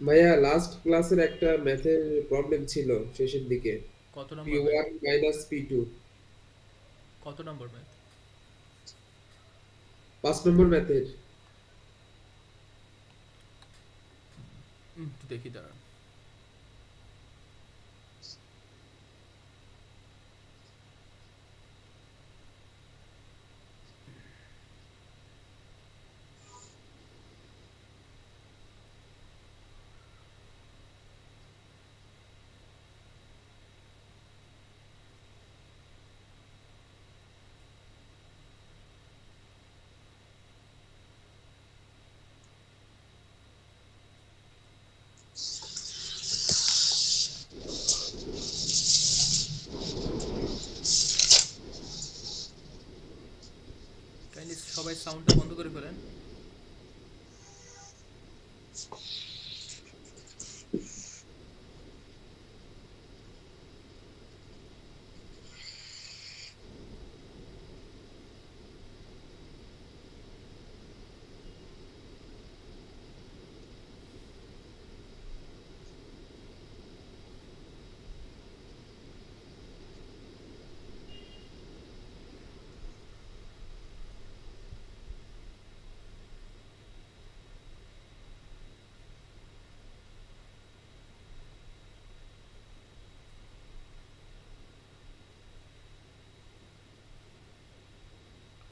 ভাইয়া লাস্ট ক্লাসের একটা ম্যাথের প্রবলেম ছিল শেষের দিকে। কত পি নম্বর ম্যাথ? One minus P2। কত নম্বর ম্যাথ? 5 নম্বর ম্যাথের। একটু দেখি দাঁড়ান। কাইন্ডলি সবাই সাউন্ডটা বন্ধ করে ফেলেন।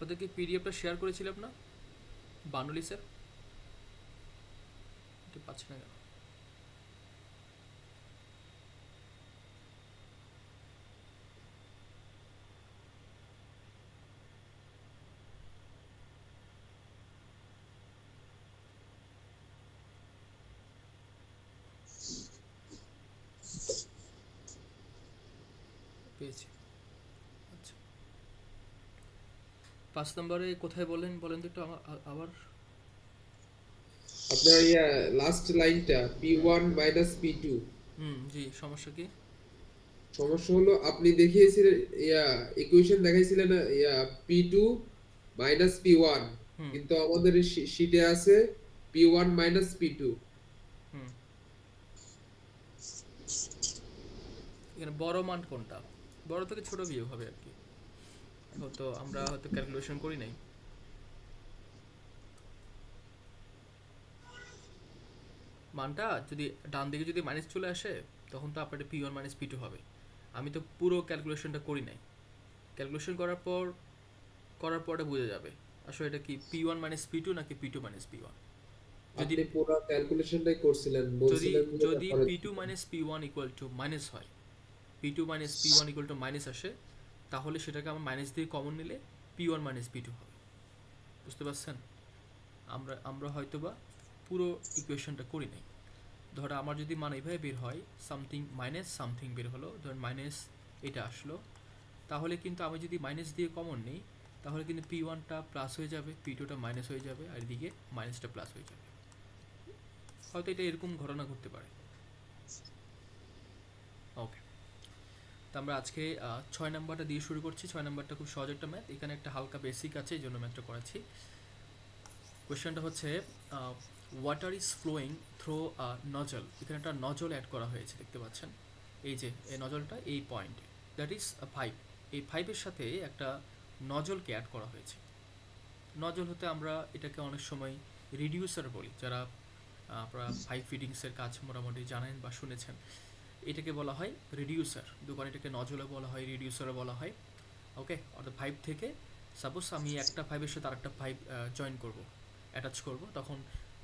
ওদেরকে পিডিএফটা শেয়ার করেছিলাম না, বানুলি স্যার? এটা পাচ্ছি না কেন? পেয়েছি। আচ্ছা, 5 নম্বরে কোথায় বলেন বলেন তো একটু আবার। আপনার লাস্ট লাইনটা P1 - P2। হুম, জি, সমস্যা কি? সমস্যা হলো আপনি দেখিয়েছিলেন ইকুয়েশন দেখাইছিলেন P2 - P1, হুম। কিন্তু আমাদের শীটে আছে P1 - P2। হুম। এখানে বড় মান কোনটা? বড় থেকে ছোট বিয়োগ হবে আর কি। এখন তো আমরা হয়তো ক্যালকুলেশন করি নাই। মানটা যদি ডান দিকে যদি মাইনাস চলে আসে, তখন তো আপনার P1 - P2 হবে। আমি তো পুরো ক্যালকুলেশনটা করি নাই। ক্যালকুলেশন করার পর এটা বোঝা যাবে আসলে এটা কি P1 - P2 নাকি P2 - P1। যদি আপনি পুরো ক্যালকুলেশনটাই করছিলেন, যদি বলছিলেন যে এটা যদি করেন। P2 - P1 equal to minus হয়, P2 - P1 equal to minus আসে, তাহলে সেটাকে আমার মাইনাস দিয়ে কমন নিলে P1 - P2 হবে। বুঝতে পারছেন? আমরা হয়তোবা পুরো ইকুয়েশনটা করি নাই। ধরো আমার যদি মান এইভাবে বের হয়, সামথিং মাইনাস সামথিং বের হলো, ধরুন মাইনাস এটা আসলো, তাহলে কিন্তু আমি যদি মাইনাস দিয়ে কমন নিই, তাহলে কিন্তু P1টা প্লাস হয়ে যাবে, P2টা মাইনাস হয়ে যাবে, আর এদিকে মাইনাসটা প্লাস হয়ে যাবে। হয়তো এটা এরকম ঘটনা ঘটতে পারে। ওকে, তো আমরা আজকে 6 নাম্বারটা দিয়ে শুরু করছি। 6 নাম্বারটা খুব সহজ একটা ম্যাথ, এখানে একটা হালকা বেসিক আছে, এই জন্য ম্যাথটা করাচ্ছি। কোয়েশ্চেনটা হচ্ছে water is flowing through nozzle. এখানে একটা নজল অ্যাড করা হয়েছে, দেখতে পাচ্ছেন। এই যে এই নজলটা এই পয়েন্টে, দ্যাট ইজ পাইপ। এই পাইপের সাথে একটা নজলকে অ্যাড করা হয়েছে। নজল হতে আমরা এটাকে অনেক সময় রিডিউসার বলি, যারা আপনারা পাইপ ফিটিংসের কাজ মোটামুটি জানেন বা শুনেছেন। এটাকে বলা হয় রিডিউসার, দোকানে এটাকে নজলও বলা হয়, রিডিউসারও বলা হয়। ওকে, অর্থাৎ পাইপ থেকে সাপোজ আমি একটা পাইপের সাথে আরেকটা পাইপ জয়েন করব, অ্যাটাচ করব, তখন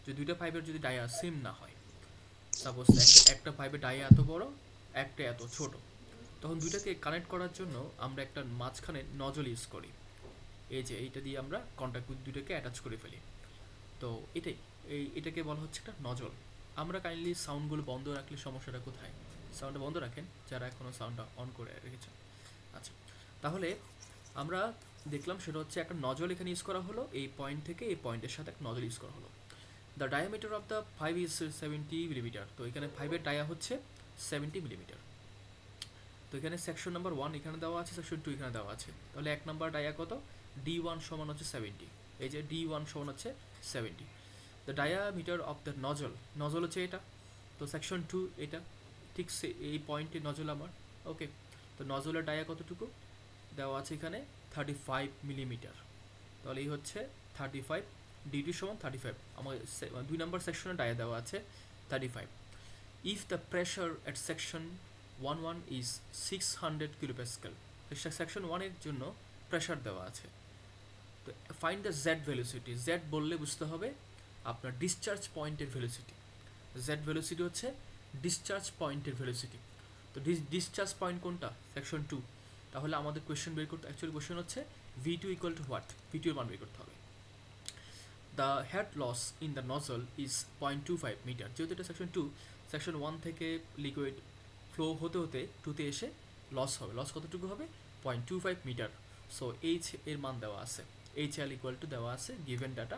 যদি দুইটা পাইপের যদি ডায়া সেম না হয়, সাপোজ একটা পাইপের ডায়া এত বড়, একটা এত ছোট, তখন দুইটাকে কানেক্ট করার জন্য আমরা একটা মাঝখানে নজল ইউজ করি। এই যে এইটা দিয়ে আমরা কন্ট্যাক্ট দুইটাকে অ্যাটাচ করে ফেলি। তো এটাই, এটাকে বলা হচ্ছে একটা নজল। আমরা কাইন্ডলি সাউন্ডগুলো বন্ধ রাখলে সমস্যাটা কোথায়? সাউন্ডটা বন্ধ রাখেন যারা এখনও সাউন্ডটা অন করে রেখেছেন। আচ্ছা, তাহলে আমরা দেখলাম সেটা হচ্ছে একটা নজল এখানে ইউজ করা হলো, এই পয়েন্ট থেকে এই পয়েন্টের সাথে একটা নজল ইউজ করা হলো। The diameter of the five is 70 millimetre. তো এখানে ফাইভের ডায়া হচ্ছে 70 মিলিমিটার। তো এখানে সেকশন নাম্বার 1 এখানে দেওয়া আছে, সেকশন 2 এখানে দেওয়া আছে। তাহলে 1 নাম্বার ডায়া কত? D1 সমান হচ্ছে 70। এই যে D1 সমান হচ্ছে 70। The diameter of the nozzle, nozzle হচ্ছে এটা, তো সেকশন 2 এটা ঠিক এই পয়েন্টে নজল আমার। ওকে, তো নজলের ডায়া কতটুকু দেওয়া আছে এখানে 35 মিলিমিটার। তাহলে এই হচ্ছে 35, ডিটি সমান 35। আমার 2 নম্বর সেকশনে ডায়া দেওয়া আছে 35। If the pressure at section 11 is 600 kilopascal, section 1 এর জন্য প্রেশার দেওয়া আছে। তো find the Z velocity, Z বললে বুঝতে হবে আপনার ডিসচার্জ পয়েন্টের ভেলোসিটি। জেড ভেলোসিটি হচ্ছে ডিসচার্জ পয়েন্টের ভেলোসিটি। তো ডিসচার্জ পয়েন্ট কোনটা, সেকশন 2। তাহলে আমাদের কোয়েশ্চেন বের করতে, অ্যাকচুয়ালি কোয়েশ্চেন হচ্ছে V2 equal to what, V2 এর মান বের করতে হবে। The head loss in the nozzle is 0.25 metre. যেহেতু এটা সেকশন 2, সেকশন 1 থেকে লিকুইড ফ্লো হতে হতে 2তে এসে লস হবে। লস কতটুকু হবে 0.25 মিটার। সো এইচ এর মান দেওয়া আছে, এইচ এল ইকুয়াল টু দেওয়া আছে given data,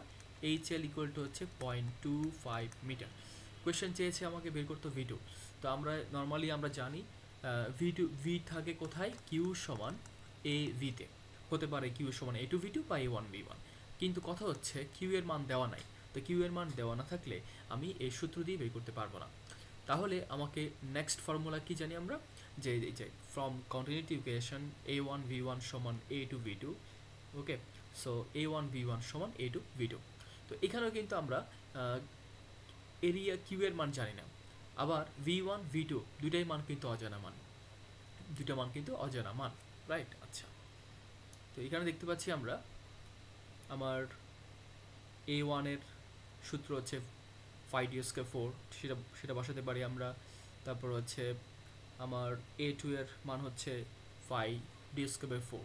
H L equal to হচ্ছে 0.25 মিটার। কোয়েশ্চেন চেয়েছে আমাকে বের করতে V2। তো আমরা নর্মালি আমরা জানি V2 ভি থাকে কোথায়, কিউ সমান এ ভিতে, হতে পারে কিউ সমান A2 V2 বা A1 V1, কিন্তু কথা হচ্ছে কিউ এর মান দেওয়া নাই। তো কিউ এর মান দেওয়া না থাকলে আমি এই সূত্র দিয়ে বের করতে পারবো না। তাহলে আমাকে নেক্সট ফর্মুলা কি জানি আমরা, যে এই যে from continuity equation A1 V1 সমান A2 V2। ওকে, সো A1 V1 সমান A2 V2। তো এখানেও কিন্তু আমরা এরিয়া কিউ এর মান জানি না, আবার V1 V2 দুইটাই মান কিন্তু অজানা মান, দুইটা মান কিন্তু অজানা মান, রাইট। আচ্ছা, তো এখানে দেখতে পাচ্ছি আমরা আমার A1 এর সূত্র হচ্ছে 5d²4, সেটা বসাতে পারি আমরা। তারপর হচ্ছে আমার A2 এর মান হচ্ছে 5d²4,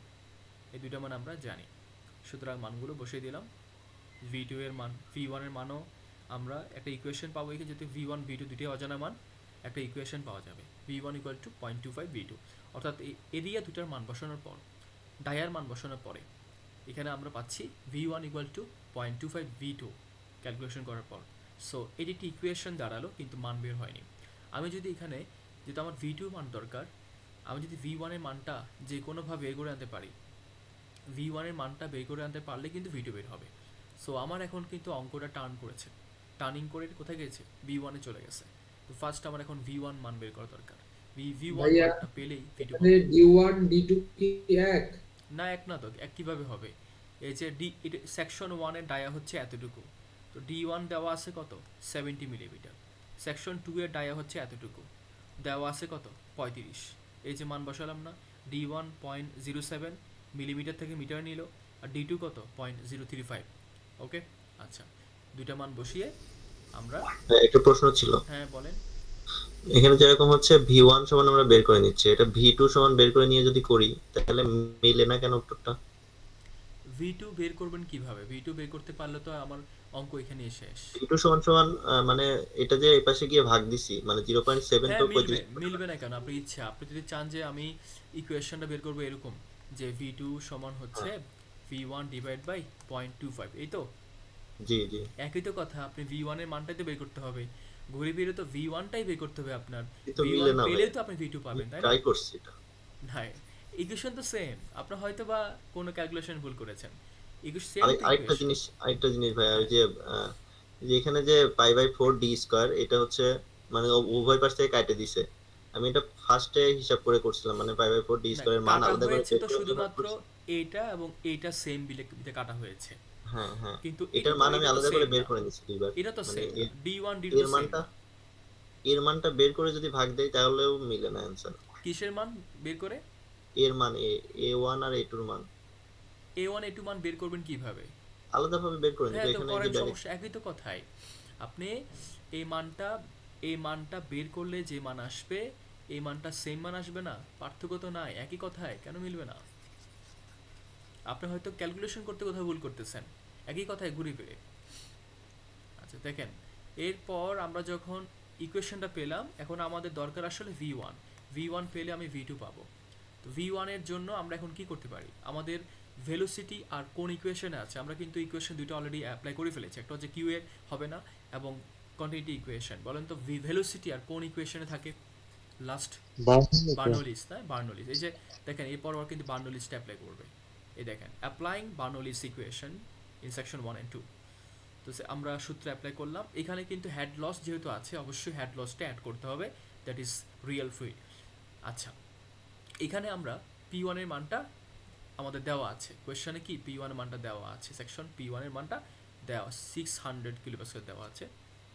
এই দুইটা মান আমরা জানি, সুতরাং মানগুলো বসিয়ে দিলাম। V2 এর মান, V1 এর মানও আমরা একটা ইকুয়েশন পাবো এখানে, যেহেতু V1 V2 দুটোই অজানা মান, একটা ইকুয়েশন পাওয়া যাবে V1 ইকুয়াল টু 0.25 V2। অর্থাৎ এরিয়া দুটার মান বসানোর পর, ডায়ার মান বসানোর পরে এখানে আমরা পাচ্ছি V1 equal to 0.25 V2 calculation করার পর। সো এটি একটি ইকুয়েশন দাঁড়ালো, কিন্তু মান বের হয়নি। আমি যদি এখানে, যেহেতু আমার V2 মান দরকার, আমি যদি V1 এর মানটা যে কোনোভাবে বের করে আনতে পারি, V1 এর মানটা বের করে আনতে পারলে কিন্তু V2 বের হবে। সো আমার এখন কিন্তু অঙ্কটা টার্ন করেছে, টার্নিং করে কোথায় গেছে, V1 এ চলে গেছে। তো ফার্স্ট আমার এখন V1 মান বের করা দরকার। V1 ভাইয়া মানটা পেলেই V2 এখানে পাবো। D1 D2 কি এক? না, এক না, তো এক কিভাবে হবে, এই যে সেকশন 1 এর ডায়া হচ্ছে এতটুকু, তো D1 দেওয়া আছে কত 70 মিলিমিটার, সেকশন 2 এর ডায়া হচ্ছে এতটুকু, দেওয়া আছে কত 35। এই যে মান বসালাম না, D1 0.07 মিলিমিটার থেকে মিটার নিল, আর D2 কত 0.035। ওকে, আচ্ছা, দুইটা মান বসিয়ে আমরা, হ্যাঁ, একটা প্রশ্ন ছিল। হ্যাঁ বলেন। এখানে যেরকম হচ্ছে V1 সমান আমরা বের করে নিচ্ছি, এটা V2 সমান বের করে নিয়ে যদি করি তাহলে মিলে না কেন উত্তরটা? V2 বের করবেন কিভাবে, V2 বের করতে পারলে তো আমার অঙ্ক এখানে শেষ। V2 সমান সমান মানে এটা যে এই পাশে গিয়ে ভাগ দিছি, মানে 0.7 হ্যাঁ তো মিলবে, 35। মিলবে না কেন, আপনি ইচ্ছা, আপনি যদি চান যে আমি ইকুয়েশনটা বের করবো এরকম, যে V2 সমান হচ্ছে V1 ডিভাইড বাই 0.25, এই তো জি জি, একই তো কথা। আপনি V1 এর মানটাই তো বের করতে হবে, ঘুরে ফিরে তো V1 টাই বের করতে হবে আপনার। তো V1 মিলে না ভাই, পেলে তো আপনি V2 পাবেন, তাই না? ট্রাই করছি এটা। না, ইকুয়েশন তো সেম, আপনার হয়তো বা কোনো ক্যালকুলেশন ভুল করেছেন, ইকুয়েশন সেম তো আরেকটা ইকুয়েশন। জিনিস, ভাই, ওই যে যে এখানে যে π/4d², এটা হচ্ছে মানে উভয় পাশ থেকে কাটে দিছে। আমি এটা ফার্স্টে হিসাব করে করছিলাম, মানে না, π/4d² এর মান কাটা আলাদা করে হয়েছে বের তো করে ব্যবহার শুধুমাত্র করছি। এইটা এবং এইটা সেম বিলে কাটা হয়েছে, হ্যাঁ হ্যাঁ, কিন্তু এটার মান আমি এটা তো আলাদা করে সেম বের না, করে নিচ্ছি দুইবার। এটা তো মানে সেম না, D1 D2 এর সেম মানটা না। বের করে যদি ভাগ দেই তাহলেও মিলে না অ্যান্সার। কিসের মান বের করে, এর মান A1 আর A2 এর মান A1 A2 মান বের করবেন কিভাবে? আলাদাভাবে বের করে নিব। হ্যাঁ, তো এখানে এই যে করেন, ডাইরেক্ট, সমস্যা একই তো কথাই। আপনি এই মানটা, এই মানটা বের করলে যে মান আসবে, এই মানটা সেম মান আসবে না, পার্থক্য তো নাই, একই কথায় কেন মিলবে না? আপনি হয়তো ক্যালকুলেশন করতে কোথাও ভুল করতেছেন, একই কথায় ঘুরে ফিরে। আচ্ছা দেখেন, এরপর আমরা যখন ইকুয়েশনটা পেলাম, এখন আমাদের দরকার আসলে V1 পেলে আমি V2 পাবো। তো V1 এর জন্য আমরা এখন কি করতে পারি, আমাদের ভেলোসিটি আর কোন ইকুয়েশনে আছে, আমরা কিন্তু ইকুয়েশন দুটো অলরেডি অ্যাপ্লাই করে ফেলেছি, একটা হচ্ছে কিউ এর হবে না, এবং কন্টিনিউটি ইকুয়েশন। বলেন তো ভেলোসিটি আর কোন ইকুয়েশনে থাকে, লাস্ট বার্নৌলিস, তাই বার্নৌলিস। এই যে দেখেন, এরপর আবার কিন্তু বার্নৌলিসটা অ্যাপ্লাই করবে। এই দেখেন, applying Bernoulli's equation in section 1 and 2। তো তো আমরা সূত্র অ্যাপ্লাই করলাম, এখানে কিন্তু হেড লস যেহেতু আছে অবশ্যই হেড লসটা অ্যাড করতে হবে, দ্যাট ইজ রিয়েল ফ্লুইড। আচ্ছা, এখানে আমরা P1 এর মানটা আমাদের দেওয়া আছে কোয়েশ্চনে, কি P1 এর মানটা দেওয়া আছে, সেকশন P1 এর মানটা দেওয়া 600 কিলোপাস্কাল দেওয়া আছে,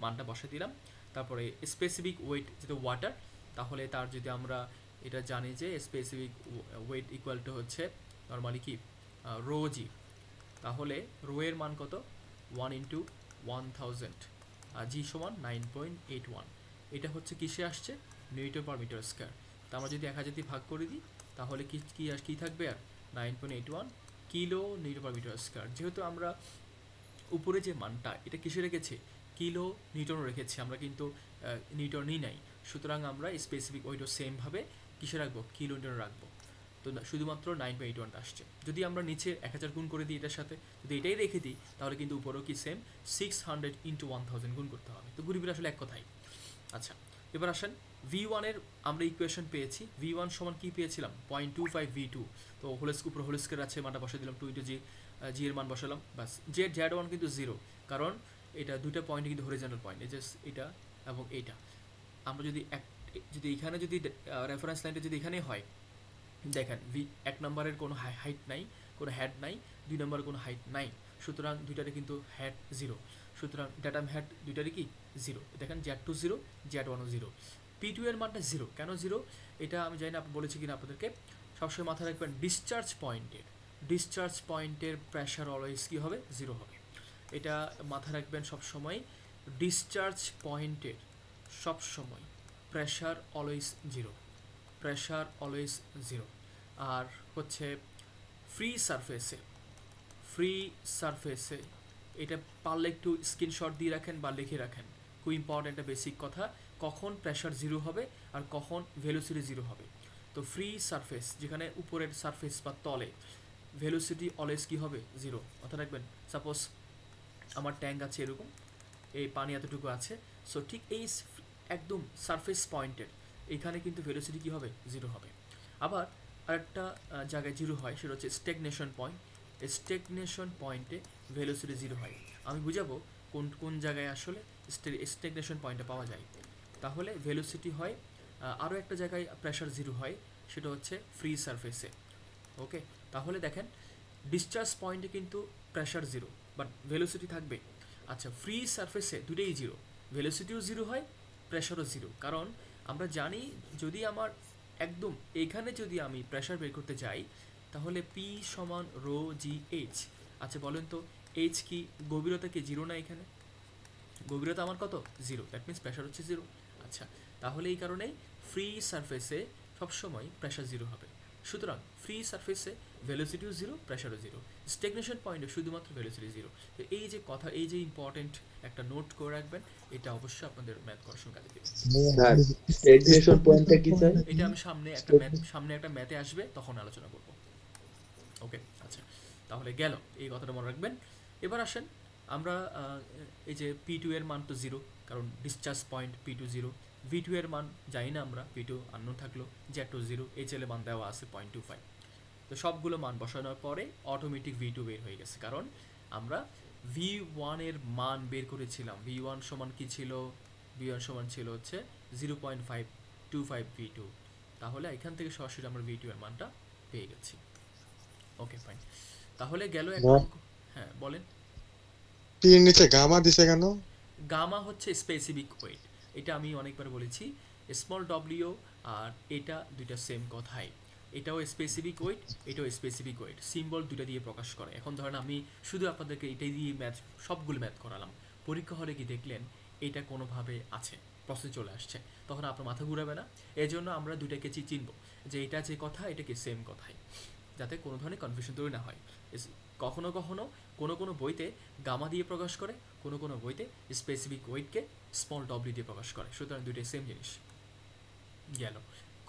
মানটা বসে দিলাম। তারপরে স্পেসিফিক ওয়েট যেটা ওয়াটার, তাহলে তার যদি আমরা এটা জানি যে স্পেসিফিক ওয়েট ইকুয়াল টু হচ্ছে নর্মালি কি রো জি, তাহলে রো এর মান কত 1 ইন্টু 1000 আর জি সমান 9.81, এটা হচ্ছে কিসে আসছে নিউটন পার মিটার স্কয়ার। তা আমরা যদি 1000 দিয়ে ভাগ করে দিই তাহলে কি কি কি থাকবে আর 9.81 kilo newton per metre square. যেহেতু আমরা উপরে যে মানটা এটা কিসে রেখেছি কিলো নিউটন রেখেছি, আমরা কিন্তু নিউটন নিই নাই, সুতরাং আমরা স্পেসিফিক ওইটা সেমভাবে কিসে রাখবো কিলো নিউটন রাখবো। তো শুধুমাত্র 9.81 আসছে। যদি আমরা নিচে 1000 গুণ করে দিই এটার সাথে, যদি এটাই রেখে দিই তাহলে কিন্তু উপরেও কি সেম 600 ইন্টু 1000 গুণ করতে হবে। তো ঘুরে ফিরে আসলে এক কথাই। আচ্ছা, এবার আসেন V1 এর আমরা ইকুয়েশন পেয়েছি, V1 সমান কি পেয়েছিলাম 0.25 V2, তো উপরে হোল স্কয়ার আছে, মানটা বসে দিলাম 2 ইন্টু জি, জি এর মান বসালাম, বাস Z1 কিন্তু 0, কারণ এটা দুইটা পয়েন্ট কিন্তু হরিজন্টাল পয়েন্ট, এই যে এটা এবং এইটা। আমরা যদি এখানে যদি রেফারেন্স লাইনটা যদি এখানে হয়, দেখেন এক নম্বরের কোনো হাইট নাই, কোনো হেড নাই, 2 নম্বরের কোনো হাইট নাই, সুতরাং দুইটারে কিন্তু হেড 0, সুতরাং ডেটাম হেড দুইটারই কি 0। দেখেন Z2 0, Z1 0, P2 এর মানটা 0। কেন 0 এটা আমি জানি না, আপনি বলেছি কিনা আপনাদেরকে, সবসময় মাথায় রাখবেন ডিসচার্জ পয়েন্টের প্রেশার অলওয়েজ কি হবে 0 হবে, এটা মাথায় রাখবেন সবসময়। ডিসচার্জ পয়েন্টের সবসময় প্রেশার অলওয়েজ 0, আর হচ্ছে ফ্রি সারফেসে এটা পারলে একটু স্ক্রিনশট দিয়ে রাখেন বা লিখে রাখেন, খুব ইম্পর্টেন্ট একটা বেসিক কথা, কখন প্রেশার 0 হবে আর কখন ভেলোসিটি 0 হবে। তো ফ্রি সারফেস যেখানে উপরের সারফেস বা তলে ভেলোসিটি অলওয়েজ কি হবে 0, মাথায় রাখবেন। সাপোজ আমার ট্যাঙ্ক আছে এরকম, এই পানি এতটুকু আছে, সো ঠিক এই একদম সারফেস পয়েন্টের এখানে কিন্তু ভেলোসিটি কি হবে 0 হবে। আবার আরেকটা জায়গায় 0 হয়, সেটা হচ্ছে স্ট্যাগনেশন পয়েন্টে ভেলোসিটি 0 হয়। আমি বুঝাবো কোন জায়গায় আসলে স্ট্যাগনেশন পয়েন্টে পাওয়া যায়। তাহলে ভেলোসিটি হয় আরও একটা জায়গায় প্রেশার 0 হয়, সেটা হচ্ছে ফ্রি সারফেসে। ওকে, তাহলে দেখেন ডিসচার্জ পয়েন্টে কিন্তু প্রেশার 0 বাট ভেলোসিটি থাকবে। আচ্ছা, ফ্রি সারফেসে দুটোই 0, ভেলোসিটিও 0 হয়, প্রেশারও 0, কারণ আমরা জানি যদি আমার একদম এখানে যদি আমি প্রেশার বের করতে যাই তাহলে P সমান রো জি এইচ। আচ্ছা বলেন তো এইচ কি গভীরতা কি 0 না, এখানে গভীরতা আমার কত 0, দ্যাট মিনস প্রেশার হচ্ছে 0। আচ্ছা, তাহলে এই কারণেই ফ্রি সারফেসে সবসময় প্রেশার 0 হবে, সুতরাং ফ্রি সারফেসে ভেলোসিটিও 0, প্রেশারও 0, স্ট্যাগনেশন পয়েন্টে শুধুমাত্র ভেলোসিটি 0। তো এই যে কথা, এই যে ইম্পর্টেন্ট একটা নোট করে রাখবেন, এটা অবশ্যই আপনাদের ম্যাথ করার সময় কাজে দেবে। স্যার স্টেগনেশন পয়েন্টটা কি স্যার? এটা আমি সামনে একটা ম্যাথে আসবে তখন আলোচনা করব। ওকে, আচ্ছা তাহলে গেল, এই কথাটা মনে রাখবেন। এবার আসেন আমরা এই যে P2 এর মান তো 0, কারণ ডিসচার্জ পয়েন্ট P2 0, V2 এর মান জানি না আমরা, V2 আননোন থাকলো, Z2 0, HL এর মান দেওয়া আছে 0.25। তো সবগুলো মান বসানোর পরে অটোমেটিক V2 বের হয়ে গেছে, কারণ আমরা V1 এর মান বের করেছিলাম। V1 সমান কি ছিল, V1 সমান ছিল হচ্ছে 0.525 V2, তাহলে এখান থেকে সরাসরি আমরা V2 এর মানটা পেয়ে গেছি। ওকে ফাইন, তাহলে গেল একটা অঙ্ক। হ্যাঁ বলেন। পি এর নিচে গামা দিছে কেন? গামা হচ্ছে স্পেসিফিক ওয়েট, এটা আমি অনেকবার বলেছি, স্মল ডব্লিউ আর এটা দুইটা সেম কথাই, এটাও স্পেসিফিক ওয়েট, এটাও স্পেসিফিক ওয়েট, সিম্বল দুটো দিয়ে প্রকাশ করে। এখন ধরেন আমি শুধু আপনাদেরকে এটাই দিয়ে সবগুলো ম্যাথ করালাম, পরীক্ষা হলে কি দেখলেন এটা কোনোভাবে আছে, প্রসেস চলে আসছে, তখন আপনার মাথা ঘুরাবে না। এই জন্য আমরা দুইটাকে চিনব যে এটা যে কথা এটা কি সেম কথাই, যাতে কোনো ধরনের কনফিউশন তৈরি না হয়। কখনো কখনো কোনো বইতে গামা দিয়ে প্রকাশ করে, কোনো বইতে স্পেসিফিক ওয়েটকে স্মল ডব্লিউ দিয়ে প্রকাশ করে, সুতরাং দুইটাই সেম জিনিস। গেল,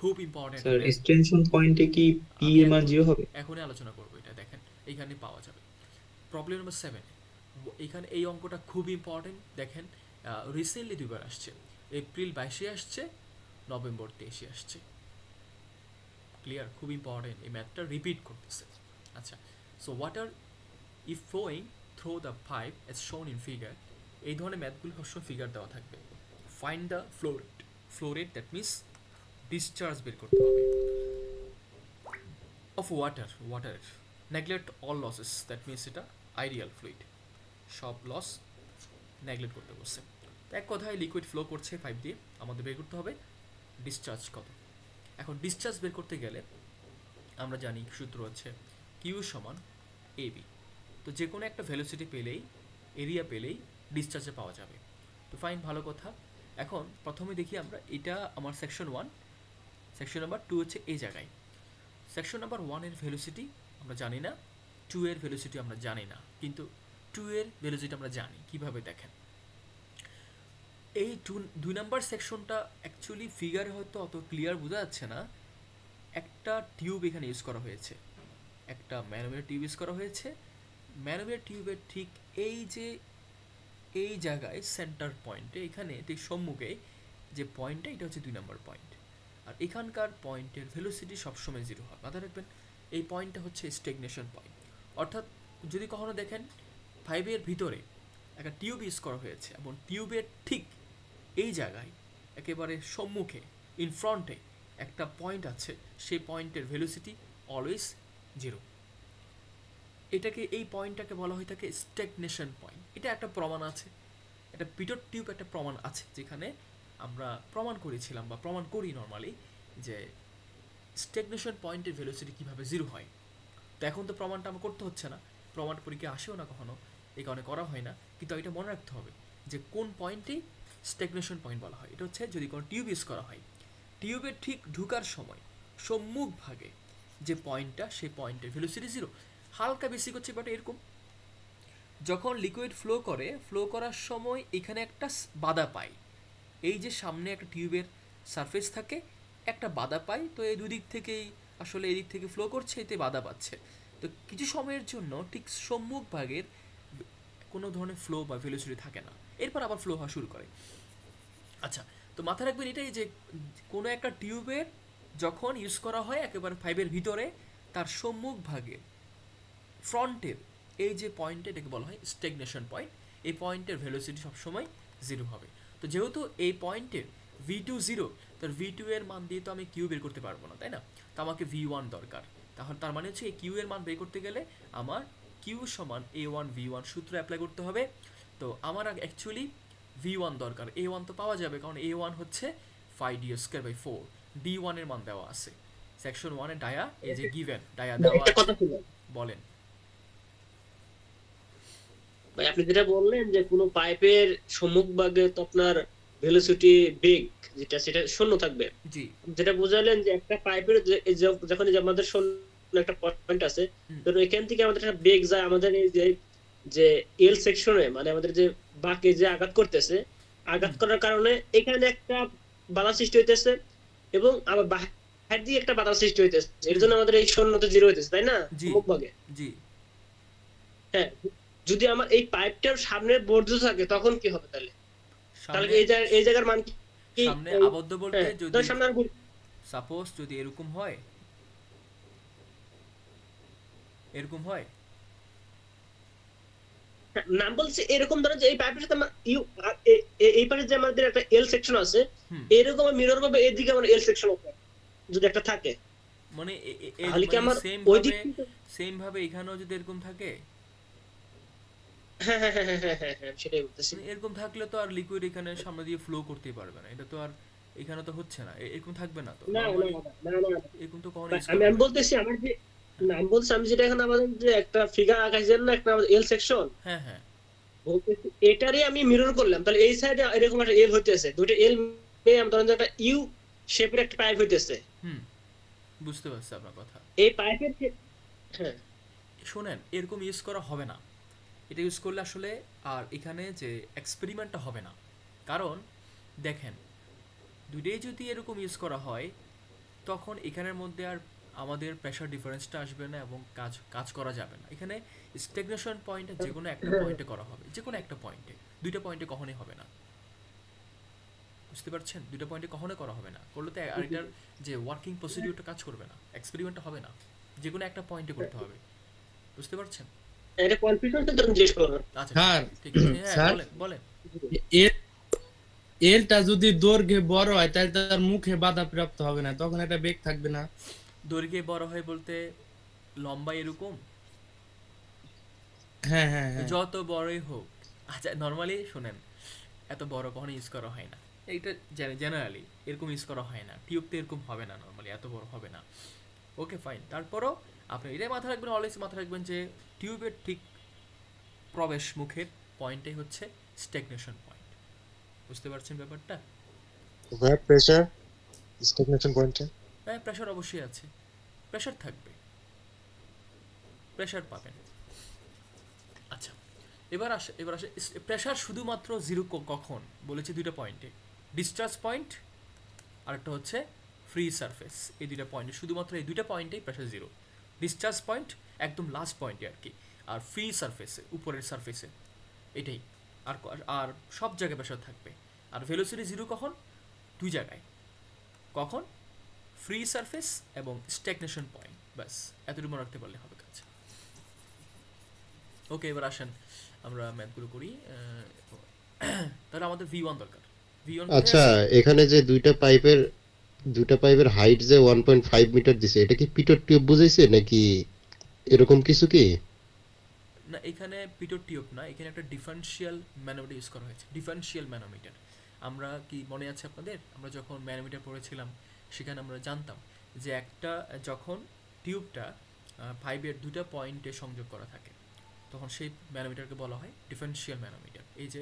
খুব ইম্পর্টেন্ট। স্যার এক্সটেনশন পয়েন্টে কি পি এর মান 0 হবে? এখনই আলোচনা করব এটা, দেখেন এইখানে পাওয়া যাবে। প্রবলেম নাম্বার 7, এখানে এই অঙ্কটা খুব ইম্পর্টেন্ট। দেখেন রিসেন্টলি দুইবার আসছে, এপ্রিল 22-এ আসছে, নভেম্বর 23-এ আসছে। ক্লিয়ার, খুব ইম্পর্টেন্ট, এই ম্যাথটা রিপিট করতেছে। আচ্ছা, so water if flowing through the pipe as shown in figure, এই ধরনের ম্যাথগুলো সবসময় ফিগার দেওয়া থাকবে। Find the flow rate that means discharge বের করতে হবে, of water neglect all losses that means এটা আইডিয়াল ফ্লুইড, সব লস নেগলেক্ট করতে বলছে। তো এক কথায় লিকুইড ফ্লো করছে পাইপ দিয়ে, আমাদের বের করতে হবে ডিসচার্জ কত। এখন ডিসচার্জ বের করতে গেলে আমরা জানি সূত্র হচ্ছে কিউ সমান এবি। তো যে কোনো একটা ভেলোসিটি পেলেই, এরিয়া পেলেই ডিসচার্জে পাওয়া যাবে। তো ফাইন, ভালো কথা। এখন প্রথমে দেখি আমরা, এটা আমার সেকশন 1, সেকশন নাম্বার 2 হচ্ছে এই জায়গায়। সেকশন নাম্বার 1 এর ভেলোসিটি আমরা জানি না, 2 এর ভেলোসিটি আমরা জানি না, কিন্তু 2 এর ভেলোসিটি আমরা জানি। কিভাবে দেখেন, এই 2 নাম্বার সেকশনটা অ্যাকচুয়ালি ফিগারে হয়তো অত ক্লিয়ার বোঝা যাচ্ছে না। একটা টিউব এখানে ইউজ করা হয়েছে, একটা ম্যানোমিটার টিউব ইউজ করা হয়েছে। ম্যানোমিটার টিউবের ঠিক এই জায়গায় সেন্টার পয়েন্টে, এখানে ঠিক সম্মুখে যে পয়েন্টটা, এটা হচ্ছে 2 নাম্বার পয়েন্ট। আর এখানকার পয়েন্টের ভেলোসিটি সবসময় 0 হয়, মাথায় রাখবেন। এই পয়েন্টটা হচ্ছে স্ট্যাগনেশন পয়েন্ট। অর্থাৎ যদি কখনো দেখেন পাইপের ভিতরে একটা টিউব ইউজ করা হয়েছে এবং টিউবের ঠিক এই জায়গায় একেবারে সম্মুখে ইন ফ্রন্টে একটা পয়েন্ট আছে, সেই পয়েন্টের ভেলোসিটি অলওয়েজ 0। এটাকে, এই পয়েন্টটাকে বলা হয়ে থাকে স্ট্যাগনেশন পয়েন্ট। এটা একটা প্রমাণ আছে, এটা পিটর টিউব একটা প্রমাণ আছে, যেখানে আমরা প্রমাণ করেছিলাম বা প্রমাণ করি নর্মালি যে স্ট্যাগনেশন পয়েন্টের ভেলোসিটি কীভাবে 0 হয়। তো এখন তো প্রমাণটা আমার করতে হচ্ছে না, প্রমাণ পরীক্ষা আসেও না কখনো, এই কারণে করা হয় না। কিন্তু এটা মনে রাখতে হবে যে কোন পয়েন্টেই স্ট্যাগনেশন পয়েন্ট বলা হয়। এটা হচ্ছে যদি কোনো টিউব ইউজ করা হয়, টিউবের ঠিক ঢুকার সময় সম্মুখ ভাগে যে পয়েন্টটা, সেই পয়েন্টের ভেলোসিটি 0। হালকা বেশি করছে, বাট এরকম যখন লিকুইড ফ্লো করার সময় এখানে একটা বাধা পাই, এই যে সামনে একটা টিউবের সারফেস থাকে, একটা বাধা পাই। তো এই দুদিক থেকেই আসলে এদিক থেকে ফ্লো করছে, এতে বাধা পাচ্ছে। তো কিছু সময়ের জন্য ঠিক সম্মুখ ভাগের কোনো ধরনের ফ্লো বা ভেলোসিটি থাকে না, এরপর আবার ফ্লো হওয়া শুরু করে। আচ্ছা, তো মাথায় রাখবেন এটাই যে কোনো একটা টিউবের যখন ইউজ করা হয় একেবারে পাইপের ভিতরে, তার সম্মুখ ভাগে ফ্রন্টের এই যে পয়েন্টে, এটাকে বলা হয় স্ট্যাগনেশন পয়েন্ট। এই পয়েন্টের ভেলোসিটি সবসময় 0 হবে। তো যেহেতু এই পয়েন্টের V2 0, তার V2 এর মান দিয়ে তো আমি কিউ বের করতে পারবো না, তাই না? তো আমাকে V1 দরকার। তাহলে তার মানে হচ্ছে এই কিউ এর মান বের করতে গেলে আমার কিউ সমান A1 V1 সূত্র অ্যাপ্লাই করতে হবে। তো আমার অ্যাকচুয়ালি V1 দরকার, A1 তো পাওয়া যাবে, কারণ A1 হচ্ছে 5d²/4, D1 এর মান দেওয়া আছে সেকশন 1 এর ডায়া, এই যে গিভেন ডায়া দেওয়া একটা কথা ছিল বলেন ভাই, আপনি যেটা বললেন যে কোনো পাইপের সম্মুখ ভাগে তো আপনার ভেলোসিটি বেগ যেটা, সেটা শূন্য থাকবে। জি, যেটা বুঝালেন যে একটা পাইপের যখন আমাদের শূন্য একটা পয়েন্ট আছে, তো এখান থেকে আমাদের একটা বেগ যায় আমাদের এই যে এল সেকশনে, মানে আমাদের যে বাঁকে যে আঘাত করতেছে, আঘাত করার কারণে এখানে একটা বাধা সৃষ্টি হইতেছে এবং আবার বাহির দিয়ে একটা বাধা সৃষ্টি হইতেছে। এর জন্য আমাদের এই শূন্যতা 0 হইতেছে, তাই না? সম্মুখ ভাগে। জি, হ্যাঁ, যদি আমার এই পাইপটার সামনে বর্জ্য থাকে তখন কি হবে তাহলে? তাহলে এই জায়গার মান কি সামনে আবদ্ধ বলতে যদি সামনে সাপোজ যদি এরকম হয়, এরকম হয় নাম বলছে এরকম, ধরেন যে এই পাইপের সাথে আমার এই পাশে যে আমাদের একটা এল সেকশন আছে, এরকম মিরর ভাবে এদিকে আমার এল সেকশন আছে যদি একটা থাকে, মানে তাহলে কি আমার ওই দিক সেম ভাবে এখানেও যদি এরকম থাকে, হ্যাঁ হ্যাঁ হ্যাঁ হ্যাঁ হ্যাঁ হ্যাঁ সেটাই বলতেছি। এরকম থাকলে তো আর লিকুইড এখানে সামনে দিয়ে ফ্লো করতেই পারবে না, এটা তো আর এখানে তো হচ্ছে না, এরকম থাকবে না। তো না না না না, এরকম তো কখনো আমি বলতেছি আমার যে আমি বলছি, আমি যেটা এখন আমাদের যে একটা ফিগার আঁকাইছেন না, একটা এল সেকশন, হ্যাঁ হ্যাঁ বলতেছি এটারই আমি মিরর করলাম, তাহলে এই সাইডে এরকম একটা এল হইতেছে, দুটো এল নিয়ে আমি ধরেন যে একটা ইউ শেপের একটা পাইপ হইতেছে। বুঝতে পারছি আপনার কথা। এই পাইপের হ্যাঁ শোনেন, এরকম ইউজ করা হবে না, এটা ইউজ করলে আসলে আর এখানে যে এক্সপেরিমেন্টটা হবে না। কারণ দেখেন, দুটোই যদি এরকম ইউজ করা হয়, তখন এখানের মধ্যে আর আমাদের প্রেশার ডিফারেন্সটা আসবে না এবং কাজ করা যাবে না। এখানে স্ট্যাগনেশন পয়েন্টে যে কোনো একটা পয়েন্টে করা হবে, যে কোনো একটা পয়েন্টে, দুইটা পয়েন্টে কখনোই হবে না। বুঝতে পারছেন? দুইটা পয়েন্টে কখনোই করা হবে না, করলে তো আর এটার যে ওয়ার্কিং প্রসিডিউরটা কাজ করবে না, এক্সপেরিমেন্টটা হবে না, যে কোনো একটা পয়েন্টে করতে হবে। বুঝতে পারছেন? এটা কনফিউশন তো তুমি জিজ্ঞেস করো। আচ্ছা স্যার, ঠিক আছে, হ্যাঁ স্যার, বলেন বলেন। এর এলটা যদি দৈর্ঘ্যে বড় হয় তাহলে তার মুখে বাধা প্রাপ্ত হবে না, তখন একটা বেগ থাকবে না। দৈর্ঘ্যে বড় হয় বলতে লম্বা এরকম? হ্যাঁ হ্যাঁ হ্যাঁ। যত বড়ই হোক, আচ্ছা নর্মালি শোনেন, এত বড় কখনো ইউজ করা হয় না, এইটা জেনারেলি এরকম ইউজ করা হয় না, টিউব তো এরকম হবে না, নর্মালি এত বড় হবে না। ওকে ফাইন, তারপরও আপনি এটাই মাথায় রাখবেন, অলওয়েজ মাথায় রাখবেন যে টিউবের ঠিক প্রবেশ মুখের পয়েন্টটাই হচ্ছে স্ট্যাগনেশন পয়েন্ট। বুঝতে পারছেন ব্যাপারটা? ওয়ার প্রেসার স্ট্যাগনেশন পয়েন্টে হ্যাঁ প্রেশার অবশ্যই আছে, প্রেশার থাকবে, প্রেশার পাবেন। আচ্ছা এবার আসে প্রেশার শুধুমাত্র জিরো কখন বলেছি? দুইটা পয়েন্টে, ডিসচার্জ পয়েন্ট আর একটা হচ্ছে ফ্রি সারফেস। এই দুইটা পয়েন্টে, শুধুমাত্র এই দুইটা পয়েন্টেই প্রেশার জিরো। ডিসচার্জ পয়েন্ট একদম লাস্ট পয়েন্টে আর কি, আর ফ্রি সারফেসে উপরের সারফেসে, এটাই। আর আর সব জায়গায় প্রেশার থাকবে। আর ভেলোসিটি জিরো কখন? দুই জায়গায়। কখন? ফ্রি সারফেস এবং স্ট্যাগনেশন পয়েন্ট, ব্যাস এতটুকু মনে রাখতে পারলে হবে কাজ। ওকে এবার আসেন আমরা ম্যাথগুলো করি। তাহলে আমাদের V1 দরকার। V1 আচ্ছা, এখানে যে দুইটা পাইপের হাইট যে 1.5 মিটার দিছে, এটা কি পিটর টিউব বুঝাইছে নাকি এরকম কিছু কি? না, এখানে পিটর টিউব না, এখানে একটা ডিফারেনশিয়াল ম্যানোমিটার ইউজ করা হয়েছে। ডিফারেনশিয়াল ম্যানোমিটার আমরা কি মনে আছে আপনাদের? আমরা যখন ম্যানোমিটার পড়েছিলাম সেখানে আমরা জানতাম যে একটা যখন টিউবটা পাইপের দুটো পয়েন্টে সংযোগ করা থাকে তখন সেই ম্যানোমিটারকে বলা হয় ডিফারেনশিয়াল ম্যানোমিটার। এই যে